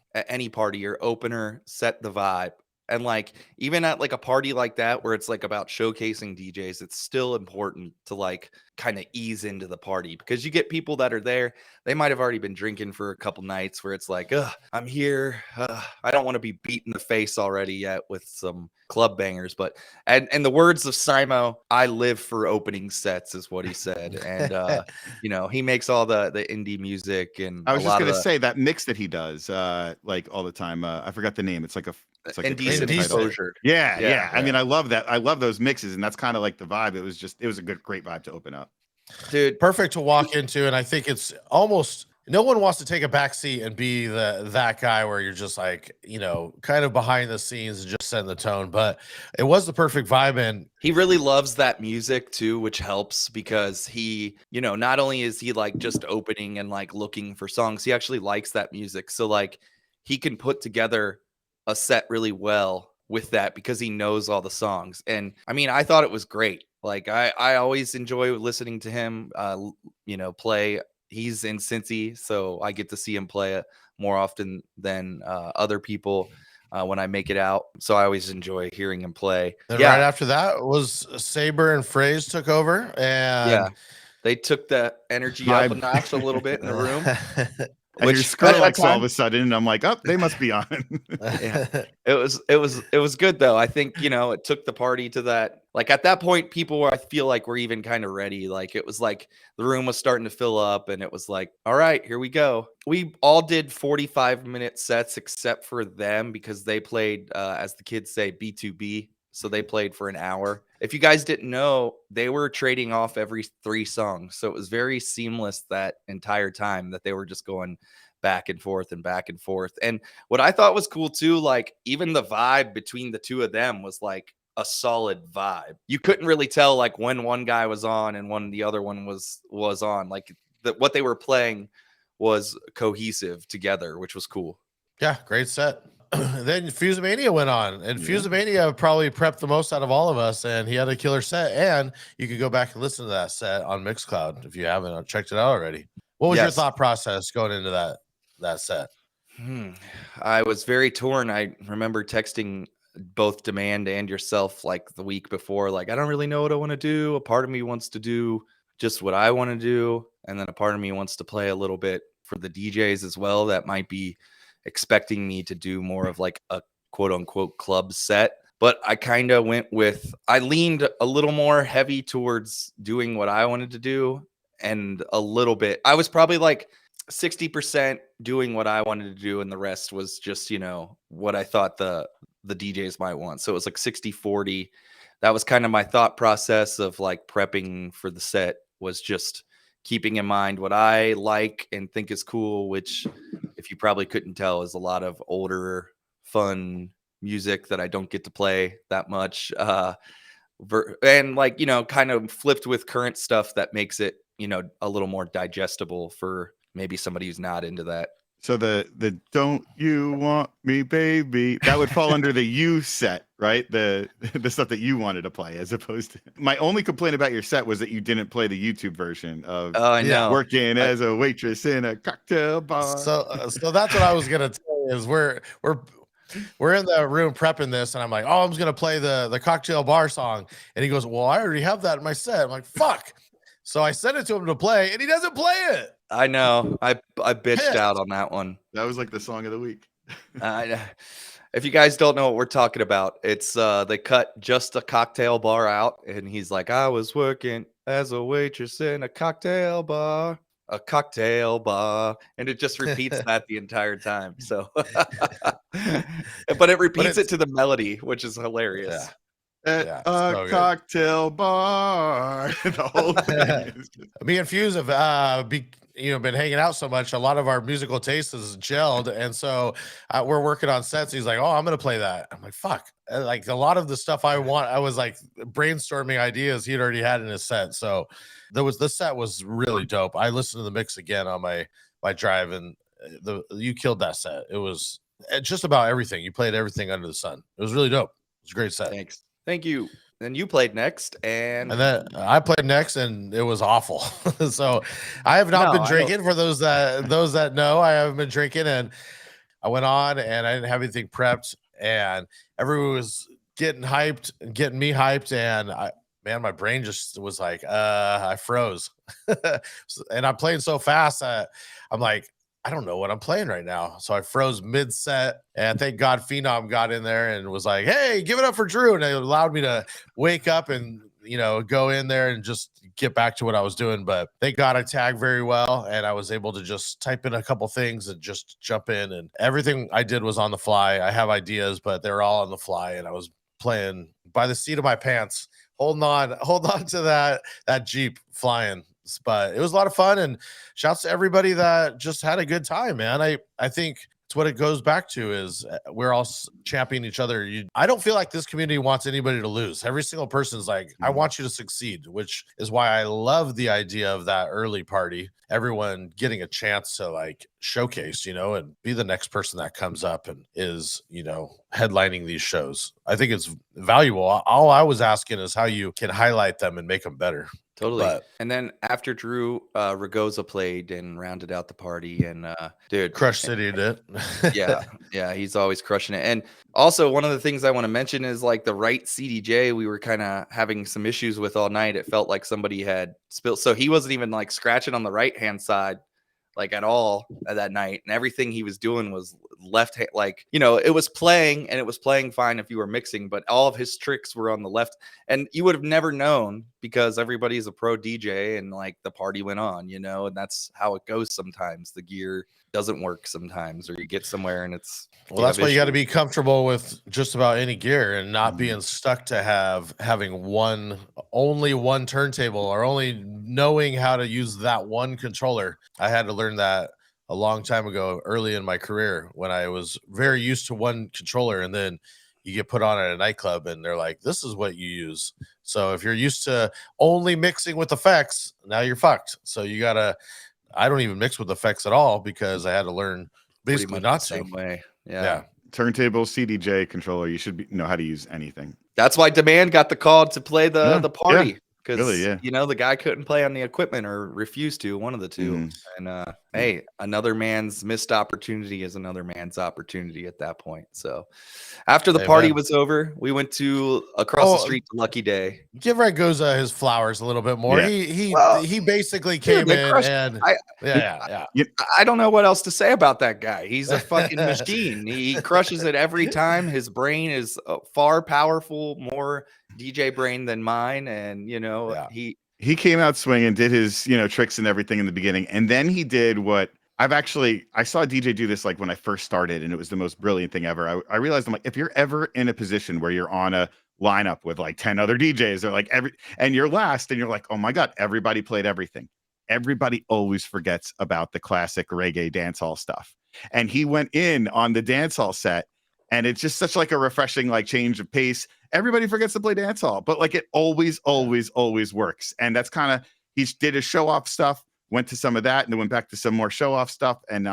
your opener set the vibe. And like even at like a party like that where it's like about showcasing DJs, it's still important to like kind of ease into the party, because you get people that are there, they might have already been drinking for a couple nights, where it's like, I'm here, I don't want to be beat in the face already yet with some club bangers. But and the words of Simo, I live for opening sets, is what he said. And he makes all the indie music, and I was just gonna say that mix that he does like all the time. I forgot the name. It's like Indecent Exposure. Yeah. I mean, I love that. I love those mixes, and that's kind of like the vibe. It was a great vibe to open up. Dude, perfect to walk into. And I think it's almost, no one wants to take a back seat and be that guy where you're just like, kind of behind the scenes and just setting the tone. But it was the perfect vibe, and he really loves that music too, which helps, because he, not only is he like just opening and like looking for songs, he actually likes that music. So like he can put together a set really well with that, because he knows all the songs. And I mean, I thought it was great. Like I always enjoy listening to him play. He's in Cincy, so I get to see him play it more often than other people when I make it out. So I always enjoy hearing him play. then right after that was Saber and Phrase took over, and they took the energy up a notch a little bit in the room. And your Skrillex all of a sudden, and I'm like, oh, they must be on. Yeah. It was good though. I think, it took the party to that. Like at that point, people I feel like were even kind of ready. Like it was like the room was starting to fill up, and it was like, all right, here we go. We all did 45-minute sets except for them, because they played, as the kids say, B2B. So they played for an hour. If you guys didn't know, they were trading off every 3 songs. So it was very seamless that entire time, that they were just going back and forth and back and forth. And what I thought was cool too, like even the vibe between the two of them was like a solid vibe. You couldn't really tell like when one guy was on and when the other one was on. Like what they were playing was cohesive together, which was cool. Yeah, great set. Then Fusemania went on, and Fusemania probably prepped the most out of all of us, and he had a killer set. And you could go back and listen to that set on Mixcloud if you haven't checked it out already. What was your thought process going into that set? I was very torn. I remember texting both Demand and yourself like the week before, like, I don't really know what I want to do. A part of me wants to do just what I want to do. And then a part of me wants to play a little bit for the DJs as well that might be expecting me to do more of like a quote unquote club set. But I kind of I leaned a little more heavy towards doing what I wanted to do, and a little bit, I was probably like 60% doing what I wanted to do, and the rest was just, what I thought the DJs might want. So it was like 60-40. That was kind of my thought process of like prepping for the set, was just keeping in mind what I like and think is cool, which, if you probably couldn't tell, is a lot of older, fun music that I don't get to play that much. And like, kind of flipped with current stuff that makes it, a little more digestible for maybe somebody who's not into that. So the "Don't You Want Me, Baby" that would fall under the you set, right? The stuff that you wanted to play, as opposed to. My only complaint about your set was that you didn't play the YouTube version of Oh, I know. "Working as a Waitress in a Cocktail Bar." So that's what I was gonna tell you, is we're in the room prepping this, and I'm like, oh, I'm just gonna play the cocktail bar song, and he goes, well, I already have that in my set. I'm like, fuck. So I sent it to him to play, and he doesn't play it. I know. I bitched out on that one. That was like the song of the week. If you guys don't know what we're talking about, it's they cut just a cocktail bar out, and he's like, I was working as a waitress in a cocktail bar, and it just repeats that the entire time. So, but it repeats it to the melody, which is hilarious. At Yeah, a so good. cocktail bar. The whole thing is just... Me and Fuse have been hanging out so much. A lot of our musical taste is gelled, and so we're working on sets. He's like, "Oh, I'm gonna play that." I'm like, "Fuck!" Like a lot of the stuff I want, I was like brainstorming ideas he'd already had in his set. So this set was really dope. I listened to the mix again on my drive, and you killed that set. It was just about everything. You played everything under the sun. It was really dope. It was a great set. Thanks. Thank you. And you played next, and then I played next, and it was awful. So I have not been drinking. For those that know, I haven't been drinking, and I went on, and I didn't have anything prepped, and everyone was getting hyped and getting me hyped, and my brain just was like, I froze. And I'm playing so fast that I'm like, I don't know what I'm playing right now. So I froze mid set, and thank God Phenom got in there and was like, hey, give it up for Drew. And it allowed me to wake up and, go in there and just get back to what I was doing. But thank God I tagged very well, and I was able to just type in a couple things and just jump in, and everything I did was on the fly. I have ideas, but they're all on the fly, and I was playing by the seat of my pants, holding on to that Jeep flying. But it was a lot of fun, and shouts to everybody that just had a good time, man. I think it's what it goes back to, is we're all championing each other. I don't feel like this community wants anybody to lose. Every single person's like, I want you to succeed, which is why I love the idea of that early party. Everyone getting a chance to like showcase, and be the next person that comes up and is, headlining these shows. I think it's valuable. All I was asking is how you can highlight them and make them better. Totally. But and then after Drew, Ragoza played and rounded out the party, and dude, Crush City did. yeah, he's always crushing it. And also, one of the things I want to mention is like the right CDJ, we were kind of having some issues with all night. It felt like somebody had spilled, so he wasn't even like scratching on the right hand side like at all that night, and everything he was doing was left hand, like, it was playing, and it was playing fine if you were mixing, but all of his tricks were on the left, and you would have never known because everybody's a pro DJ, and like the party went on, and that's how it goes sometimes. The gear doesn't work sometimes, or you get somewhere and it's that's why you got to be comfortable with just about any gear, and not being stuck to having only one turntable, or only knowing how to use that one controller. I had to learn that a long time ago, early in my career, when I was very used to one controller, and then you get put on at a nightclub and they're like, this is what you use. So if you're used to only mixing with effects, now you're fucked. So I don't even mix with effects at all, because I had to learn basically not to. Same way. Yeah. Turntable, CDJ, controller. You should know how to use anything. That's why Demand got the call to play the party. Because Really, the guy couldn't play on the equipment, or refused to, one of the two. And hey, another man's missed opportunity is another man's opportunity at that point. So after the party Amen. was over, we went to across the street to Lucky Day. Give Ragoza his flowers a little bit more. Yeah. He basically Dude, came they in crushed. and I yeah. I don't know what else to say about that guy. He's a fucking machine. He crushes it every time. His brain is far powerful, more DJ brain than mine, and Yeah. He came out swinging, did his, tricks and everything in the beginning. And then he did what I saw DJ do this like when I first started, and it was the most brilliant thing ever. I realized I'm like, if you're ever in a position where you're on a lineup with like 10 other DJs or like and you're last and you're like, oh my God, everybody played everything. Everybody always forgets about the classic reggae dancehall stuff. And he went in on the dancehall set, and it's just such like a refreshing like change of pace. Everybody forgets to play dancehall, but like it always works. And that's kind of, he did his show off stuff, went to some of that, and then went back to some more show off stuff. And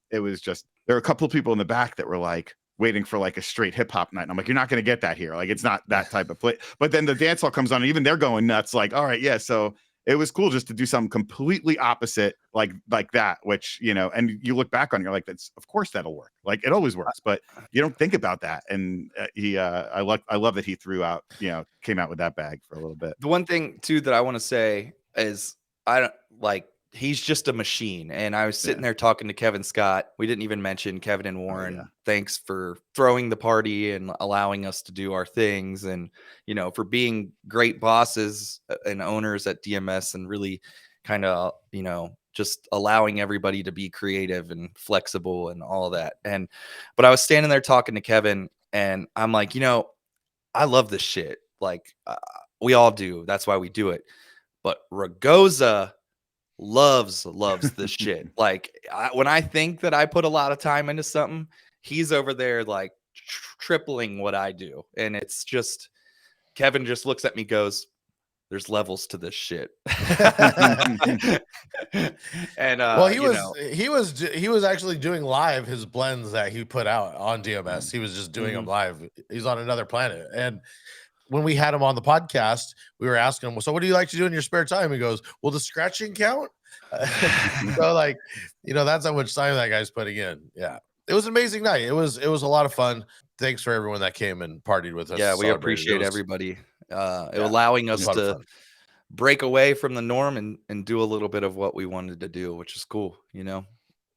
it was just, there were a couple of people in the back that were like waiting for like a straight hip hop night. And I'm like, you're not going to get that here. Like, it's not that type of play. But then the dancehall comes on, and even they're going nuts. Like, all right, yeah. So it was cool just to do something completely opposite like that, which, and you look back on, you're like, that's, of course that'll work. Like it always works, but you don't think about that. And I love that he came out with that bag for a little bit. The one thing too that I want to say is he's just a machine. And I was sitting there talking to Kevin Scott. We didn't even mention Kevin and Warren. yeah. Thanks for throwing the party and allowing us to do our things, and for being great bosses and owners at DMS, and really kind of just allowing everybody to be creative and flexible and all of that. But I was standing there talking to Kevin, and I'm like, I love this shit. Like we all do. That's why we do it. But Ragoza loves this shit. Like when I think that I put a lot of time into something, he's over there like tripling what I do. And it's just, Kevin just looks at me, goes, there's levels to this shit. And well, he was actually doing live his blends that he put out on DMS. He was just doing them live. He's on another planet. And when we had him on the podcast, we were asking him, well, so what do you like to do in your spare time? He goes, well, the scratching count? So like, that's how much time that guy's putting in. Yeah. It was an amazing night. It was a lot of fun. Thanks for everyone that came and partied with us. Yeah, we appreciate everybody allowing us to break away from the norm and do a little bit of what we wanted to do, which is cool,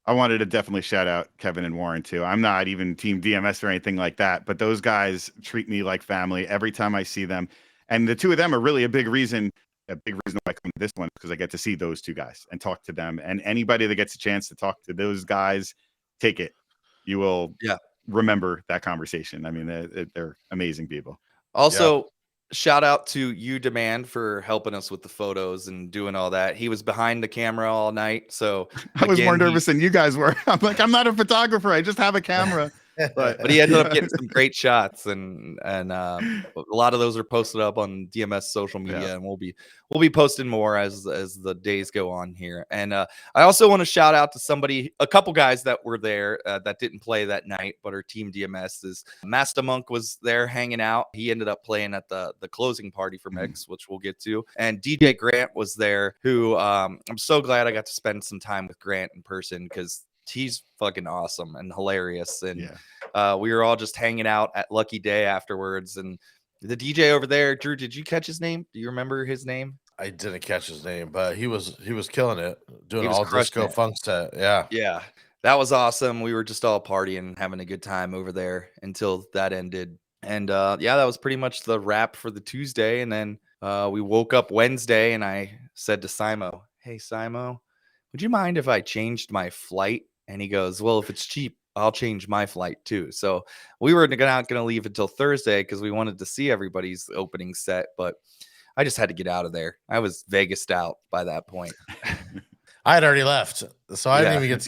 I wanted to definitely shout out Kevin and Warren too. I'm not even team DMS or anything like that, but those guys treat me like family every time I see them. And the two of them are really a big reason why I come to this one, because I get to see those two guys and talk to them. And anybody that gets a chance to talk to those guys, take it. You will remember that conversation. I mean, they're amazing people. Also, shout out to You Demand for helping us with the photos and doing all that. He was behind the camera all night. So I was more nervous than you guys were. I'm like, I'm not a photographer. I just have a camera. But he ended up getting some great shots, and a lot of those are posted up on DMS social media, and we'll be posting more as the days go on here. And I also want to shout out to a couple guys that were there that didn't play that night, but are team DMS. Is Master Monk was there hanging out. He ended up playing at the closing party for Mix, which we'll get to. And DJ Grant was there, who I'm so glad I got to spend some time with Grant in person, because he's fucking awesome and hilarious. And we were all just hanging out at Lucky Day afterwards. And the DJ over there, Drew, did you catch his name? Do you remember his name? I didn't catch his name, but he was killing it, doing all disco funk set. Yeah, that was awesome. We were just all partying, having a good time over there until that ended. And that was pretty much the wrap for the Tuesday. And then we woke up Wednesday, and I said to Simo, hey Simo, would you mind if I changed my flight? And he goes, well, if it's cheap, I'll change my flight too. So we were not going to leave until Thursday because we wanted to see everybody's opening set, but I just had to get out of there. I was Vegased out by that point. I had already left, so I didn't even get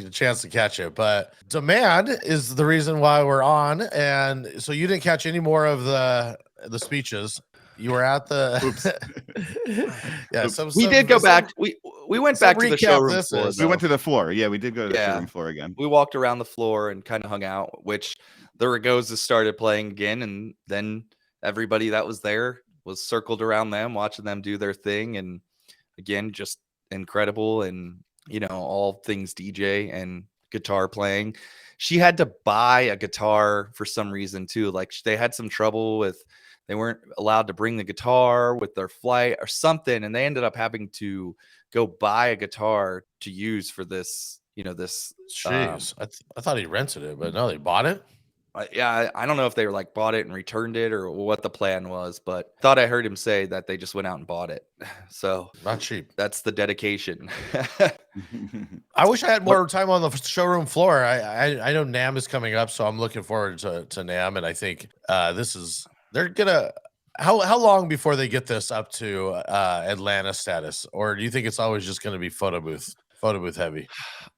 a chance to catch it. But Demand is the reason why we're on, and so you didn't catch any more of the speeches. You were at the we did go back. We went back to the showroom floor. We went to the floor. Yeah, we did go to the showroom floor again. We walked around the floor and kind of hung out, which the Ragozas started playing again, and then everybody that was there was circled around them, watching them do their thing. And again, just incredible. And all things DJ and guitar playing. She had to buy a guitar for some reason too. Like they had some trouble with, they weren't allowed to bring the guitar with their flight or something, and they ended up having to go buy a guitar to use for this. This. Jeez, I thought he rented it, but no, they bought it. Yeah, I don't know if they were like bought it and returned it or what the plan was, but thought I heard him say that they just went out and bought it. So Not cheap. that's the dedication. I wish I had more time on the showroom floor. I know NAMM is coming up, so I'm looking forward to NAMM, and I think they're gonna. How long before they get this up to Atlanta status, or do you think it's always just going to be photo booth heavy?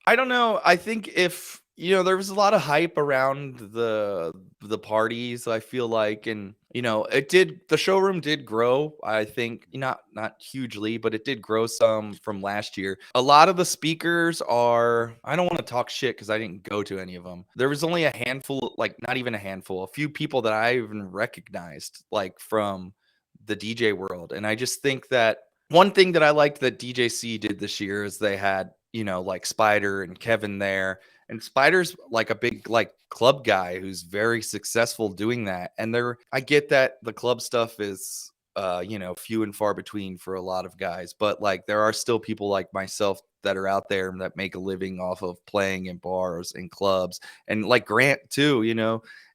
I don't know. I think if there was a lot of hype around the parties, I feel like, and the showroom did grow. I think not hugely, but it did grow some from last year. A lot of the speakers are, I don't want to talk shit because I didn't go to any of them. There was only a handful, like not even a handful, a few people that I even recognized, like from the DJ world. And I just think that one thing that I liked that DJC did this year is they had, like Spider and Kevin there. And Spider's like a big like club guy who's very successful doing that. And I get that the club stuff is few and far between for a lot of guys, but like there are still people like myself that are out there that make a living off of playing in bars and clubs, and like Grant too,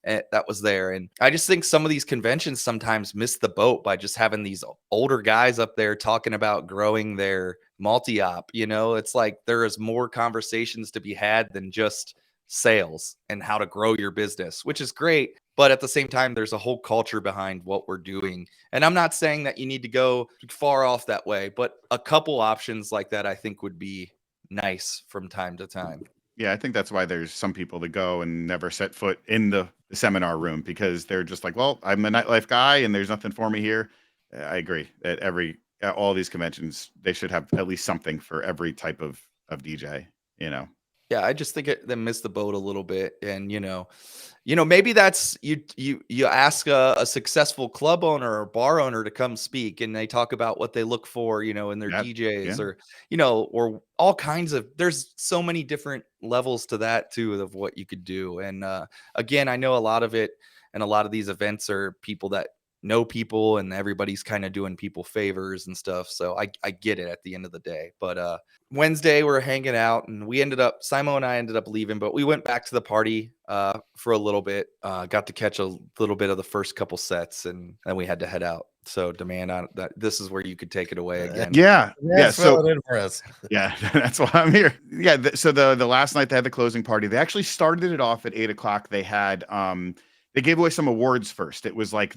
that was there. And I just think some of these conventions sometimes miss the boat by just having these older guys up there talking about growing their multi-op. It's like there is more conversations to be had than just sales and how to grow your business, which is great. But at the same time, there's a whole culture behind what we're doing. And I'm not saying that you need to go far off that way, but a couple options like that I think would be nice from time to time. Yeah, I think that's why there's some people that go and never set foot in the seminar room, because they're just like, well, I'm a nightlife guy and there's nothing for me here. I agree that all these conventions, they should have at least something for every type of DJ, Yeah, I just think they missed the boat a little bit. And, maybe that's you ask a successful club owner or bar owner to come speak, and they talk about what they look for, in their DJs, or, or all kinds of, there's so many different levels to that too, of what you could do. And again, I know a lot of it, and a lot of these events are people that know people, and everybody's kind of doing people favors and stuff. So I get it at the end of the day. But Wednesday we're hanging out, and Simon and I ended up leaving, but we went back to the party for a little bit. Got to catch a little bit of the first couple sets, and then we had to head out. So Demand, on that, this is where you could take it away again. Yeah. So it in for us. Yeah, that's why I'm here. Yeah. So the last night they had the closing party. They actually started it off at 8:00. They had they gave away some awards first. It was like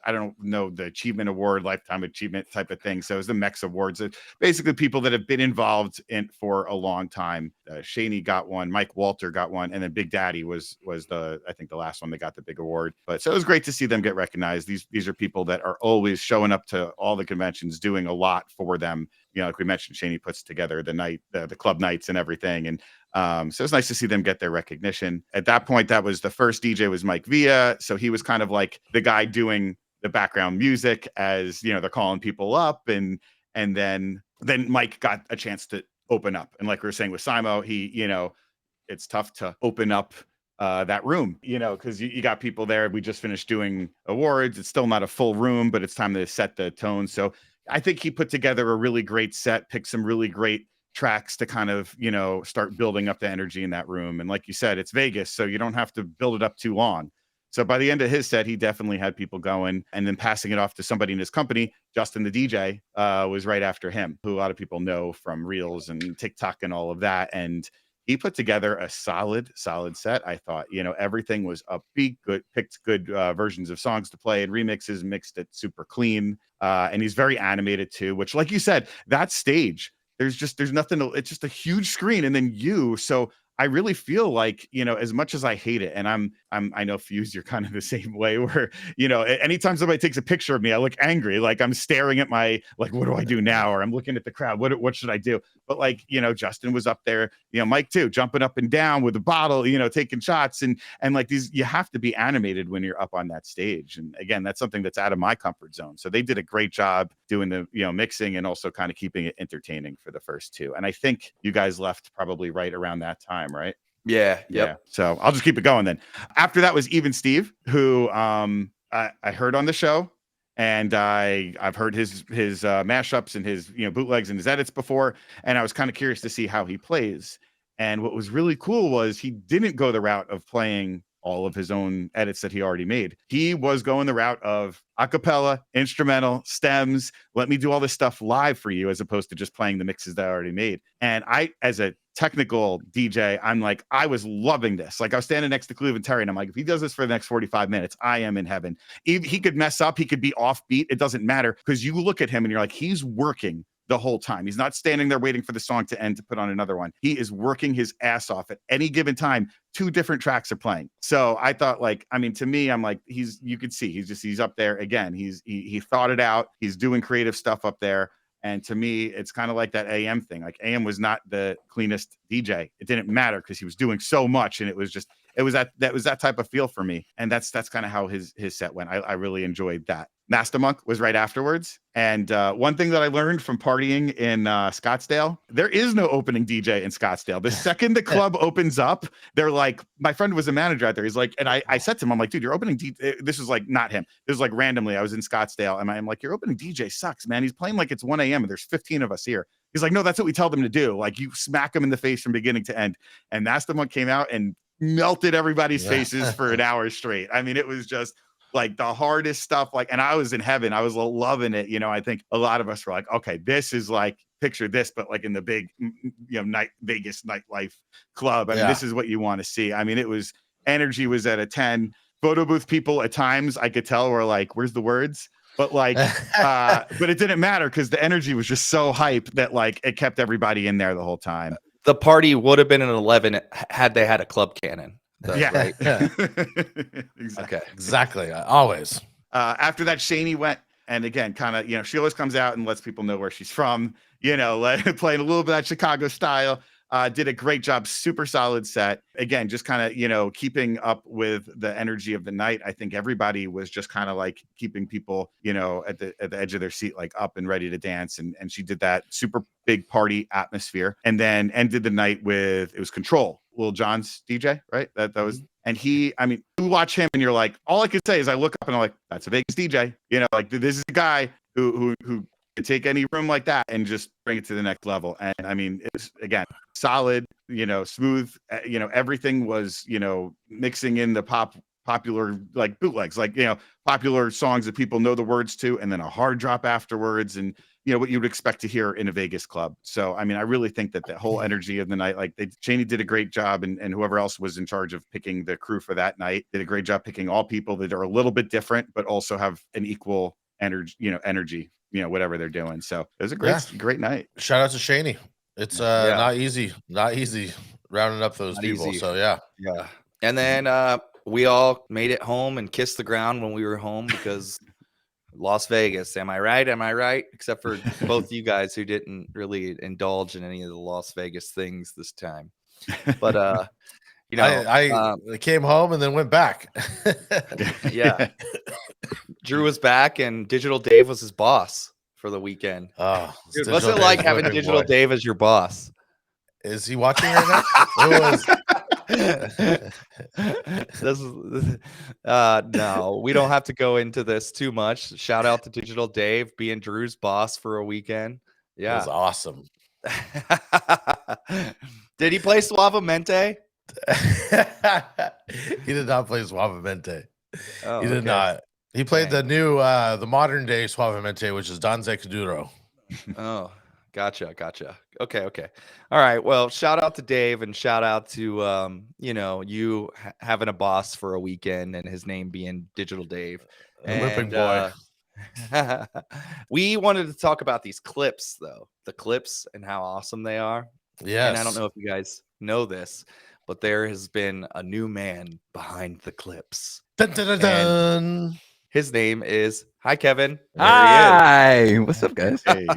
I don't know, the achievement award, lifetime achievement type of thing. So it was the MEX awards. Basically people that have been involved in for a long time. Shaney got one, Mike Walter got one, and then Big Daddy was I think the last one that got the big award. But so it was great to see them get recognized. These are people that are always showing up to all the conventions, doing a lot for them. Like we mentioned, Shaney puts together the club nights and everything. And so it's nice to see them get their recognition. At that point, that was the first DJ was Mike Villa. So he was kind of like the guy doing the background music as, they're calling people up. And then Mike got a chance to open up. And like we were saying with Simo, he, it's tough to open up that room, because you got people there. We just finished doing awards. It's still not a full room, but it's time to set the tone. So I think he put together a really great set, picked some really great tracks to kind of, start building up the energy in that room. And like you said, it's Vegas, so you don't have to build it up too long. So by the end of his set, he definitely had people going, and then passing it off to somebody in his company. Justin, the DJ, was right after him, who a lot of people know from Reels and TikTok and all of that. And he put together a solid set. I thought, everything was upbeat, good, picked good versions of songs to play and remixes, mixed it super clean. And he's very animated too, which, like you said, that stage, there's nothing, it's just a huge screen and then you. So I really feel like, as much as I hate it, and I know Fuse, you're kind of the same way, where, anytime somebody takes a picture of me, I look angry, like I'm staring at what do I do now? Or I'm looking at the crowd. What should I do? but like, Justin was up there, Mike too, jumping up and down with a bottle, taking shots, and like these, you have to be animated when you're up on that stage. And again, that's something that's out of my comfort zone. So they did a great job doing the, mixing and also kind of keeping it entertaining for the first two. And I think you guys left probably right around that time, right? Yeah. Yeah. So I'll just keep it going then. After that was Even Steve, who I heard on the show, and I've heard his mashups and his bootlegs and his edits before, and I was kind of curious to see how he plays. And what was really cool was he didn't go the route of playing all of his own edits that he already made. He was going the route of acapella, instrumental, stems, let me do all this stuff live for you, as opposed to just playing the mixes that I already made. And I, as a technical DJ, I'm like, I was loving this. Like, I was standing next to Cleveland Terry, and I'm like, if he does this for the next 45 minutes, I am in heaven. He could mess up, he could be offbeat, it doesn't matter, because you look at him and you're like, he's working the whole time. He's not standing there waiting for the song to end to put on another one. He is working his ass off. At any given time, 2 different tracks are playing. So I thought, like, I mean, to me, I'm like, you could see he's up there again. He thought it out. He's doing creative stuff up there. And to me, it's kind of like that AM thing. Like, AM was not the cleanest DJ. It didn't matter because he was doing so much, and it was that type of feel for me. And that's kind of how his set went. I really enjoyed that. Master Monk was right afterwards. And one thing that I learned from partying in Scottsdale, there is no opening DJ in Scottsdale. The second the club opens up, they're like, my friend was a manager out there. He's like, and I said to him, I'm like, dude, your opening DJ, this was like not him. This was like randomly. I was in Scottsdale, and I'm like, your opening DJ sucks, man. He's playing like it's 1 a.m. and there's 15 of us here. He's like, no, that's what we tell them to do. Like, you smack them in the face from beginning to end. And Master Monk came out and melted everybody's faces for an hour straight. I mean, it was just like the hardest stuff. Like, and I was in heaven. I was loving it. I think a lot of us were like, okay, this is like, picture this, but like in the big, Vegas nightlife club. I mean, this is what you want to see. I mean, energy was at a 10. Photo booth people at times, I could tell, were like, where's the words? But like, but it didn't matter because the energy was just so hype that like it kept everybody in there the whole time. The party would have been an 11 had they had a club cannon. Right? Yeah. Exactly. Okay. Exactly. Always. After that, Shani went, and again, kind of, she always comes out and lets people know where she's from, playing a little bit of that Chicago style. Did a great job, super solid set. Again, just kind of, keeping up with the energy of the night. I think everybody was just kind of like keeping people, at the edge of their seat, like up and ready to dance. And she did that super big party atmosphere, and then ended the night with, it was Control, Lil Jon's DJ, right? That was, and you watch him and you're like, all I could say is I look up and I'm like, that's a Vegas DJ. Like, this is a guy who can take any room like that and just bring it to the next level. And I mean, it's, again, solid, smooth, everything was, mixing in the popular like bootlegs, like, popular songs that people know the words to, and then a hard drop afterwards, and what you would expect to hear in a Vegas club. So I mean, I really think that the whole energy of the night, like, Cheney did a great job, and whoever else was in charge of picking the crew for that night did a great job picking all people that are a little bit different but also have an equal energy, whatever they're doing. So it was a great night. Shout out to Shani. It's not easy rounding up those Not people. easy. So yeah. And then we all made it home and kissed the ground when we were home because Las Vegas. Am I right? Except for both you guys who didn't really indulge in any of the Las Vegas things this time. But I came home and then went back. Yeah. Drew was back, and Digital Dave was his boss for the weekend. Oh, dude, what's it like having Digital Dave as your boss? Is he watching right now? No, we don't have to go into this too much. Shout out to Digital Dave being Drew's boss for a weekend. Yeah, it was awesome. Did he play Suavemente? He did not play Suavemente. Oh, he did not. He played the new, the modern day Suavemente, which is Danze Kuduro. Oh, gotcha. Okay. All right. Well, shout out to Dave, and shout out to you having a boss for a weekend, and his name being Digital Dave. And whipping boy. We wanted to talk about these clips, though. The clips and how awesome they are. Yes. And I don't know if you guys know this, but there has been a new man behind the clips. Dun, dun, dun, dun. His name is Hi Kevin. There Hi, what's up, guys? Hey.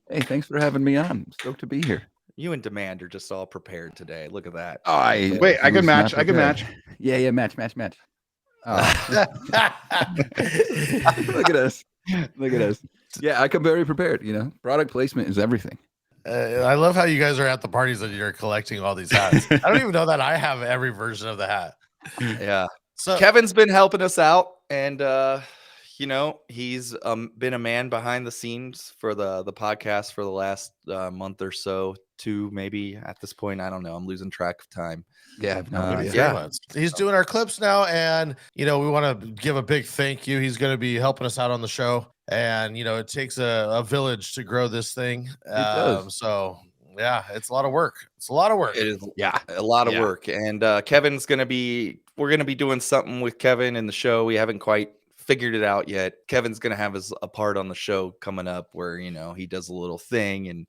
Hey, thanks for having me on. I'm stoked to be here. You and Demand are just all prepared today. Look at that. Wait, I can was match. not I can prepared. match. Yeah, match. Oh, look at us. Look at us. Yeah, I come very prepared. Product placement is everything. I love how you guys are at the parties and you're collecting all these hats. I don't even know that I have every version of the hat. Yeah. So Kevin's been helping us out, and he's been a man behind the scenes for the podcast for the last month or so, 2 maybe at this point. I don't know. I'm losing track of time. Yeah, I have no maybe idea. 3 yeah. months. He's doing our clips now, and we want to give a big thank you. He's going to be helping us out on the show, and it takes a village to grow this thing. It does. So yeah, it's a lot of work. It's a lot of work. It is Yeah. a lot of Yeah. work, and we're gonna be doing something with Kevin in the show. We haven't quite figured it out yet. Kevin's gonna have a part on the show coming up where he does a little thing, and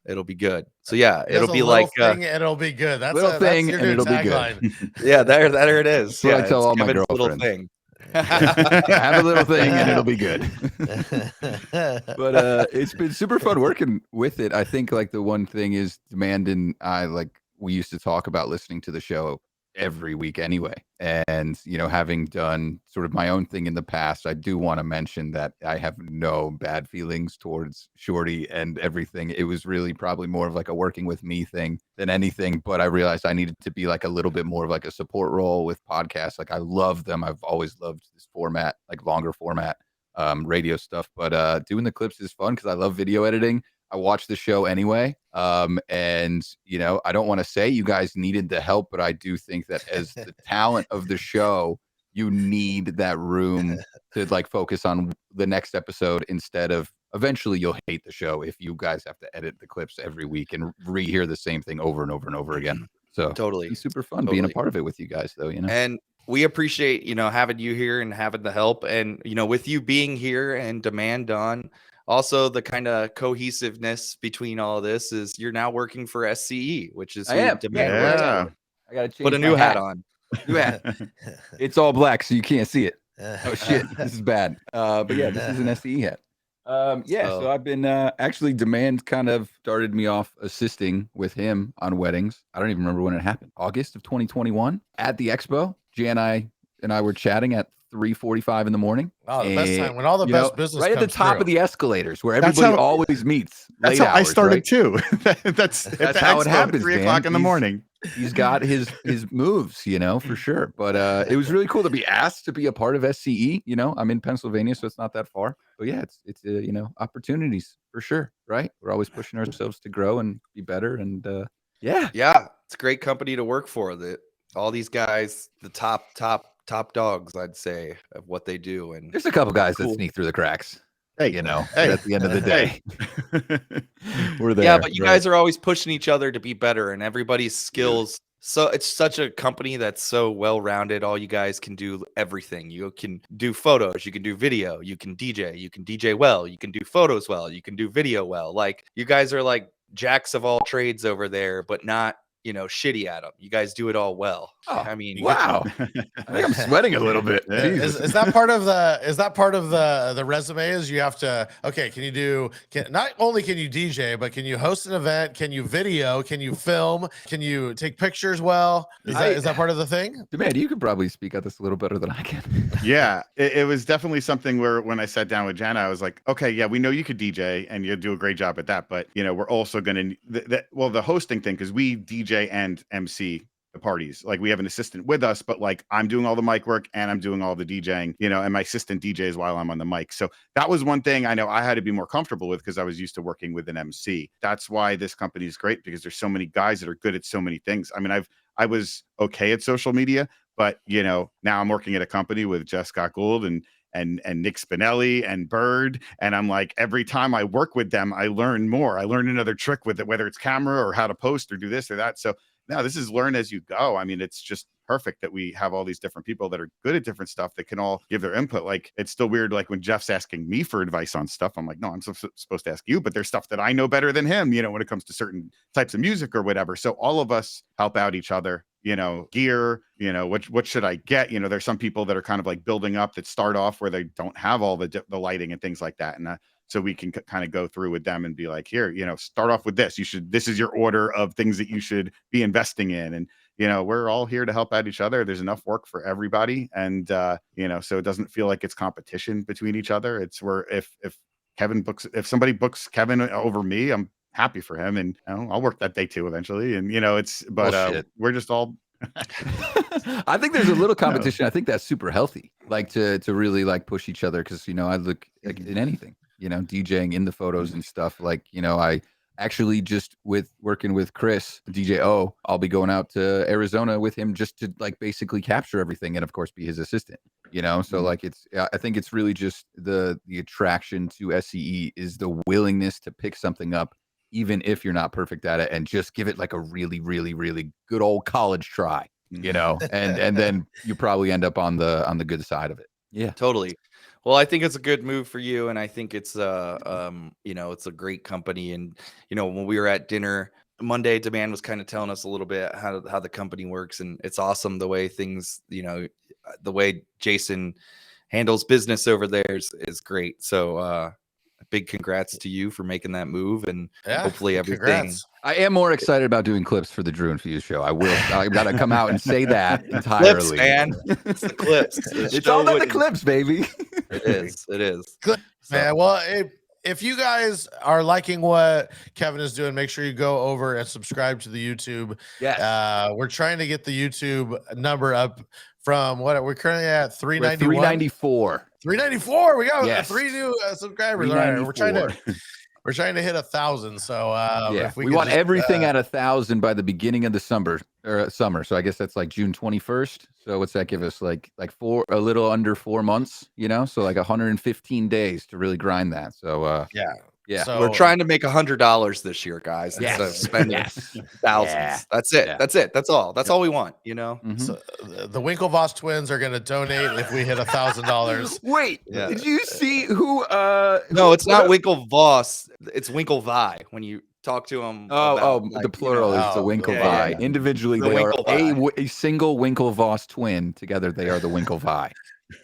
it'll be good. So yeah, He does it'll a be little like thing and it'll be good. That's Little thing that's your and new it'll be tagline. good. yeah, there it is. That's what I Yeah, tell it's all my Kevin's little girlfriends. thing. Have a little thing and it'll be good. But it's been super fun working with it. I think like the one thing is Demand and I, like, we used to talk about listening to the show every week anyway. And having done sort of my own thing in the past, I do want to mention that I have no bad feelings towards Shorty and everything. It was really probably more of like a working with me thing than anything, but I realized I needed to be like a little bit more of like a support role with podcasts. Like, I love them. I've always loved this format, like longer format radio stuff, but doing the clips is fun because I love video editing. I watch the show anyway. And I don't want to say you guys needed the help, but I do think that as the talent of the show, you need that room to like focus on the next episode instead of eventually you'll hate the show if you guys have to edit the clips every week and rehear the same thing over and over and over again. So Totally. it's super fun being a Totally. part of it with you guys though, And we appreciate, having you here and having the help, and, with you being here and Demand on. Also, the kind of cohesiveness between all of this is you're now working for SCE, which is I who am. Demand Yeah. works Yeah. for. I gotta change Put a my new hat on. New hat. It's all black, so you can't see it. Oh shit, this is bad. But yeah, this is an SE hat. So I've been actually Demand kind of started me off assisting with him on weddings. I don't even remember when it happened. August of 2021 at the expo. Jan and I were chatting at 3:45 in the morning. Oh, the best time when all the best business right at the comes top through. of the escalators where That's everybody how- always meets. That's late how I hours, started right? too. That's how it happens, 3 man. o'clock in the He's- morning. He's got his moves, for sure. But it was really cool to be asked to be a part of SCE. I'm in Pennsylvania, so it's not that far. But yeah, it's opportunities for sure, right? We're always pushing ourselves to grow and be better. And yeah, It's a great company to work for. All these guys, the top dogs, I'd say, of what they do. And there's a couple guys that Cool. sneak through the cracks. Hey, But hey, at the end of the day, we're there. yeah, but you right? guys are always pushing each other to be better, and everybody's skills. So it's such a company that's so well rounded. All you guys can do everything. You can do photos, you can do video, you can DJ well, you can do photos well, you can do video well. Like, you guys are like jacks of all trades over there, but not shitty at them. You guys do it all well. Oh, I mean, wow. I think I'm sweating a little bit. Yeah. Jesus. Is that part of the resume? Is you have to not only can you DJ, but can you host an event? Can you video? Can you film? Can you take pictures well? Is that part of the thing? Demand, you could probably speak at this a little better than I can. Yeah, it was definitely something where when I sat down with Jana, I was like, okay, yeah, we know you could DJ and you'll do a great job at that, but we're also going to the hosting thing, because we DJ and MC the parties. Like, we have an assistant with us, but like, I'm doing all the mic work and I'm doing all the DJing, and my assistant DJs while I'm on the mic. So that was one thing I know I had to be more comfortable with, because I was used to working with an MC. That's why this company is great, because there's so many guys that are good at so many things. I mean, I was okay at social media, but now I'm working at a company with Jeff Scott Gould and Nick Spinelli and Bird. And I'm like, every time I work with them, I learn more. I learn another trick with it, whether it's camera or how to post or do this or that. So now this is learn as you go. I mean, it's just perfect that we have all these different people that are good at different stuff that can all give their input. Like, it's still weird, like when Jeff's asking me for advice on stuff, I'm like, no, I'm supposed to ask you, but there's stuff that I know better than him, when it comes to certain types of music or whatever. So all of us help out each other. gear, what should I get? There's some people that are kind of like building up that start off where they don't have all the lighting and things like that. And so we can kind of go through with them and be like, here, start off with this. This is your order of things that you should be investing in. And, we're all here to help out each other. There's enough work for everybody. And, so it doesn't feel like it's competition between each other. It's where if if somebody books Kevin over me, I'm happy for him. And I'll work that day too, eventually. And, we're just all, I think there's a little competition. I think that's super healthy, like to really like push each other. Cause I look like in anything, DJing in the photos and stuff like, I actually just working with Chris, DJ O, I'll be going out to Arizona with him just to like basically capture everything. And of course be his assistant, so like I think it's really just the attraction to SCE is the willingness to pick something up, even if you're not perfect at it, and just give it like a really, really, really good old college try, and then you probably end up on the good side of it. Yeah, totally. Well, I think it's a good move for you, and I think it's it's a great company. And when we were at dinner Monday, Demand was kind of telling us a little bit how the company works, and it's awesome the way things, the way Jason handles business over there is great. So big congrats to you for making that move, and hopefully everything. Congrats. I am more excited about doing clips for the Drew and Fuse show. I gotta come out and say that entirely. Clips, man. It's the clips. It's all about the clips, baby. It is. Good, man. Well, if you guys are liking what Kevin is doing, make sure you go over and subscribe to the YouTube. Yes. We're trying to get the YouTube number up from what we're currently at 391. 394. 394. We got 3 new subscribers. All right, we're trying to hit 1,000. So if we want everything at 1,000 by the beginning of the summer. So I guess that's like June 21st. So what's that give us? Like a little under 4 months. So like 115 days to really grind that. So yeah. So, we're trying to make $100 this year, guys, instead of spending thousands. Yeah. That's it. Yeah. That's it. That's all. That's all we want. Mm-hmm. So the Winklevoss twins are going to donate if we hit $1,000. Wait, did you see who? No, it's not Winklevoss. It's Winklevi. When you talk to them. The plural is the Winklevi. Yeah. Individually, they are a single Winklevoss twin. Together, they are the Winklevi.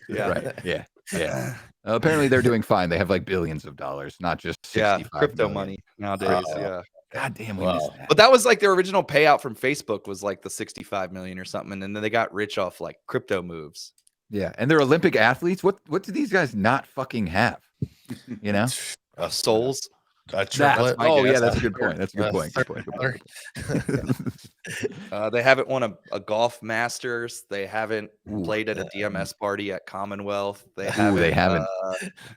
Yeah. Right. Yeah. Yeah. Apparently they're doing fine. They have like billions of dollars, not just 65 crypto million. money nowadays. God damn, we missed that. But that was like their original payout from Facebook was like the 65 million or something, and then they got rich off like crypto moves. Yeah, and they're Olympic athletes. What do these guys not fucking have? Souls. A triplet. That's a good point. That's a good point. They haven't won a golf Masters. They haven't played at a DMS party at Commonwealth. They haven't they haven't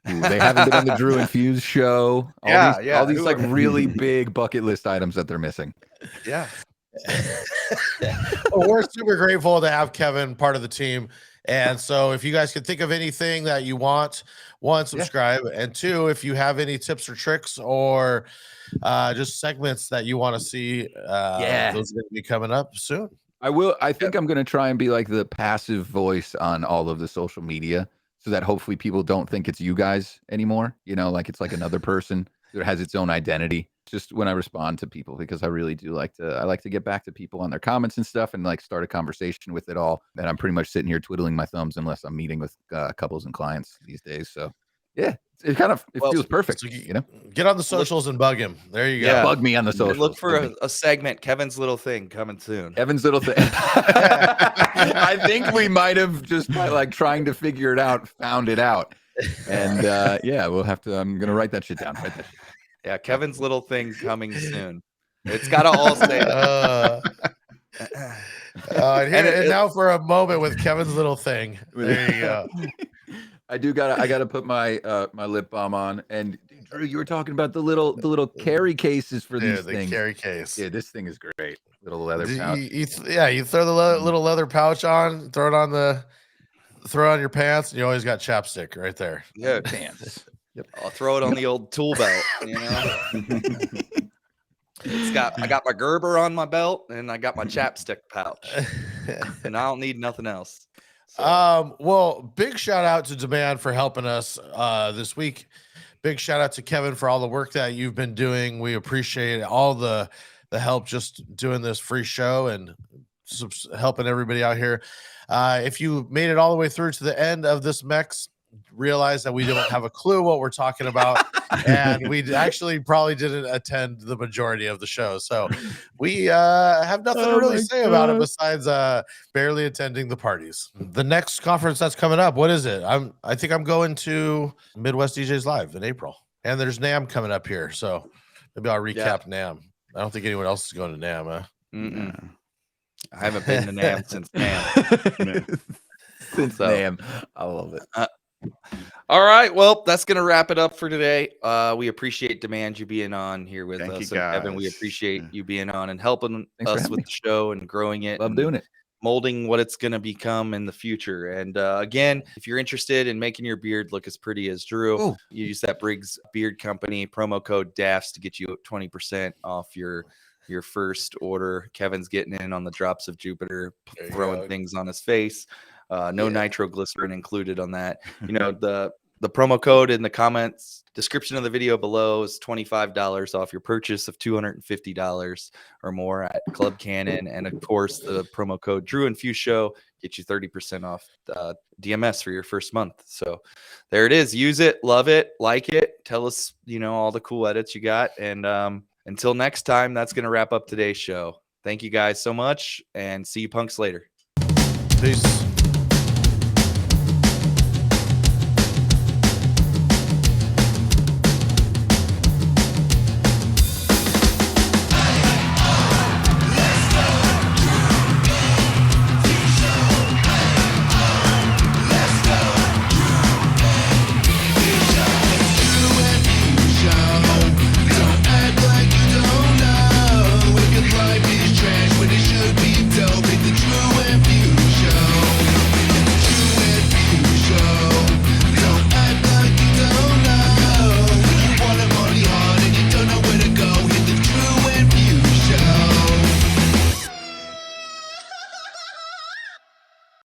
been on the Drew and Fuse show. All these like really big bucket list items that they're missing. Yeah. Well, we're super grateful to have Kevin part of the team. And so if you guys can think of anything that you want, one, subscribe. And two, if you have any tips or tricks or just segments that you want to see, those are going to be coming up soon. I think I'm going to try and be like the passive voice on all of the social media so that hopefully people don't think it's you guys anymore. Like it's like another person that has its own identity. Just when I respond to people, because I really do like to get back to people on their comments and stuff and like start a conversation with it all. And I'm pretty much sitting here twiddling my thumbs unless I'm meeting with couples and clients these days. So yeah, it feels perfect. So get on the socials and bug him. There you go. Yeah, bug me on the socials. Look for a segment, Kevin's Little Thing, coming soon. Kevin's Little Thing. I think we might have just by like trying to figure it out, found it out. And we'll have to. I'm gonna write that shit down. Yeah, Kevin's Little Thing coming soon. It's got to all say and now for a moment with Kevin's Little Thing. There you go. I gotta put my my lip balm on. And Drew, you were talking about the little carry cases for these things. The carry case. Yeah, this thing is great. Little leather pouch. You throw the little leather pouch on, throw on your pants, and you always got chapstick right there. Yeah, pants. Yep. I'll throw it on the old tool belt, I got my Gerber on my belt and I got my chapstick pouch. And I don't need nothing else. So. Well, big shout out to Demand for helping us this week. Big shout out to Kevin for all the work that you've been doing. We appreciate all the help just doing this free show and helping everybody out here. If you made it all the way through to the end of this Mex, realize that we don't have a clue what we're talking about, and we actually probably didn't attend the majority of the show, so we have nothing to really say about it besides barely attending the parties. The next conference that's coming up, what is it? I think I'm going to Midwest DJs Live in April, and there's NAM coming up here, so maybe I'll recap NAM. I don't think anyone else is going to NAM. I haven't been to NAM since NAM. Since NAM. I love it. All right. Well, that's going to wrap it up for today. We appreciate Demand you being on here with Thank us. you, And Kevin, we guys. appreciate you being on and helping Thanks for us having with me. the show and growing it. Love and doing it. molding what it's going to become in the future. And again, if you're interested in making your beard look as pretty as Drew, Ooh. you use that Briggs Beard Company promo code DAFS to get you 20% off your first order. Kevin's getting in on the drops of Jupiter, There you throwing go. things on his face. No Yeah. nitroglycerin included on that. You know, the promo code in the comments description of the video below is $25 off your purchase of $250 or more at Club Cannon. And of course, the promo code Drew and Fuse Show gets you 30% off DMS for your first month. So there it is. Use it, love it, like it. Tell us, all the cool edits you got. And until next time, that's going to wrap up today's show. Thank you guys so much, and see you punks later. Peace.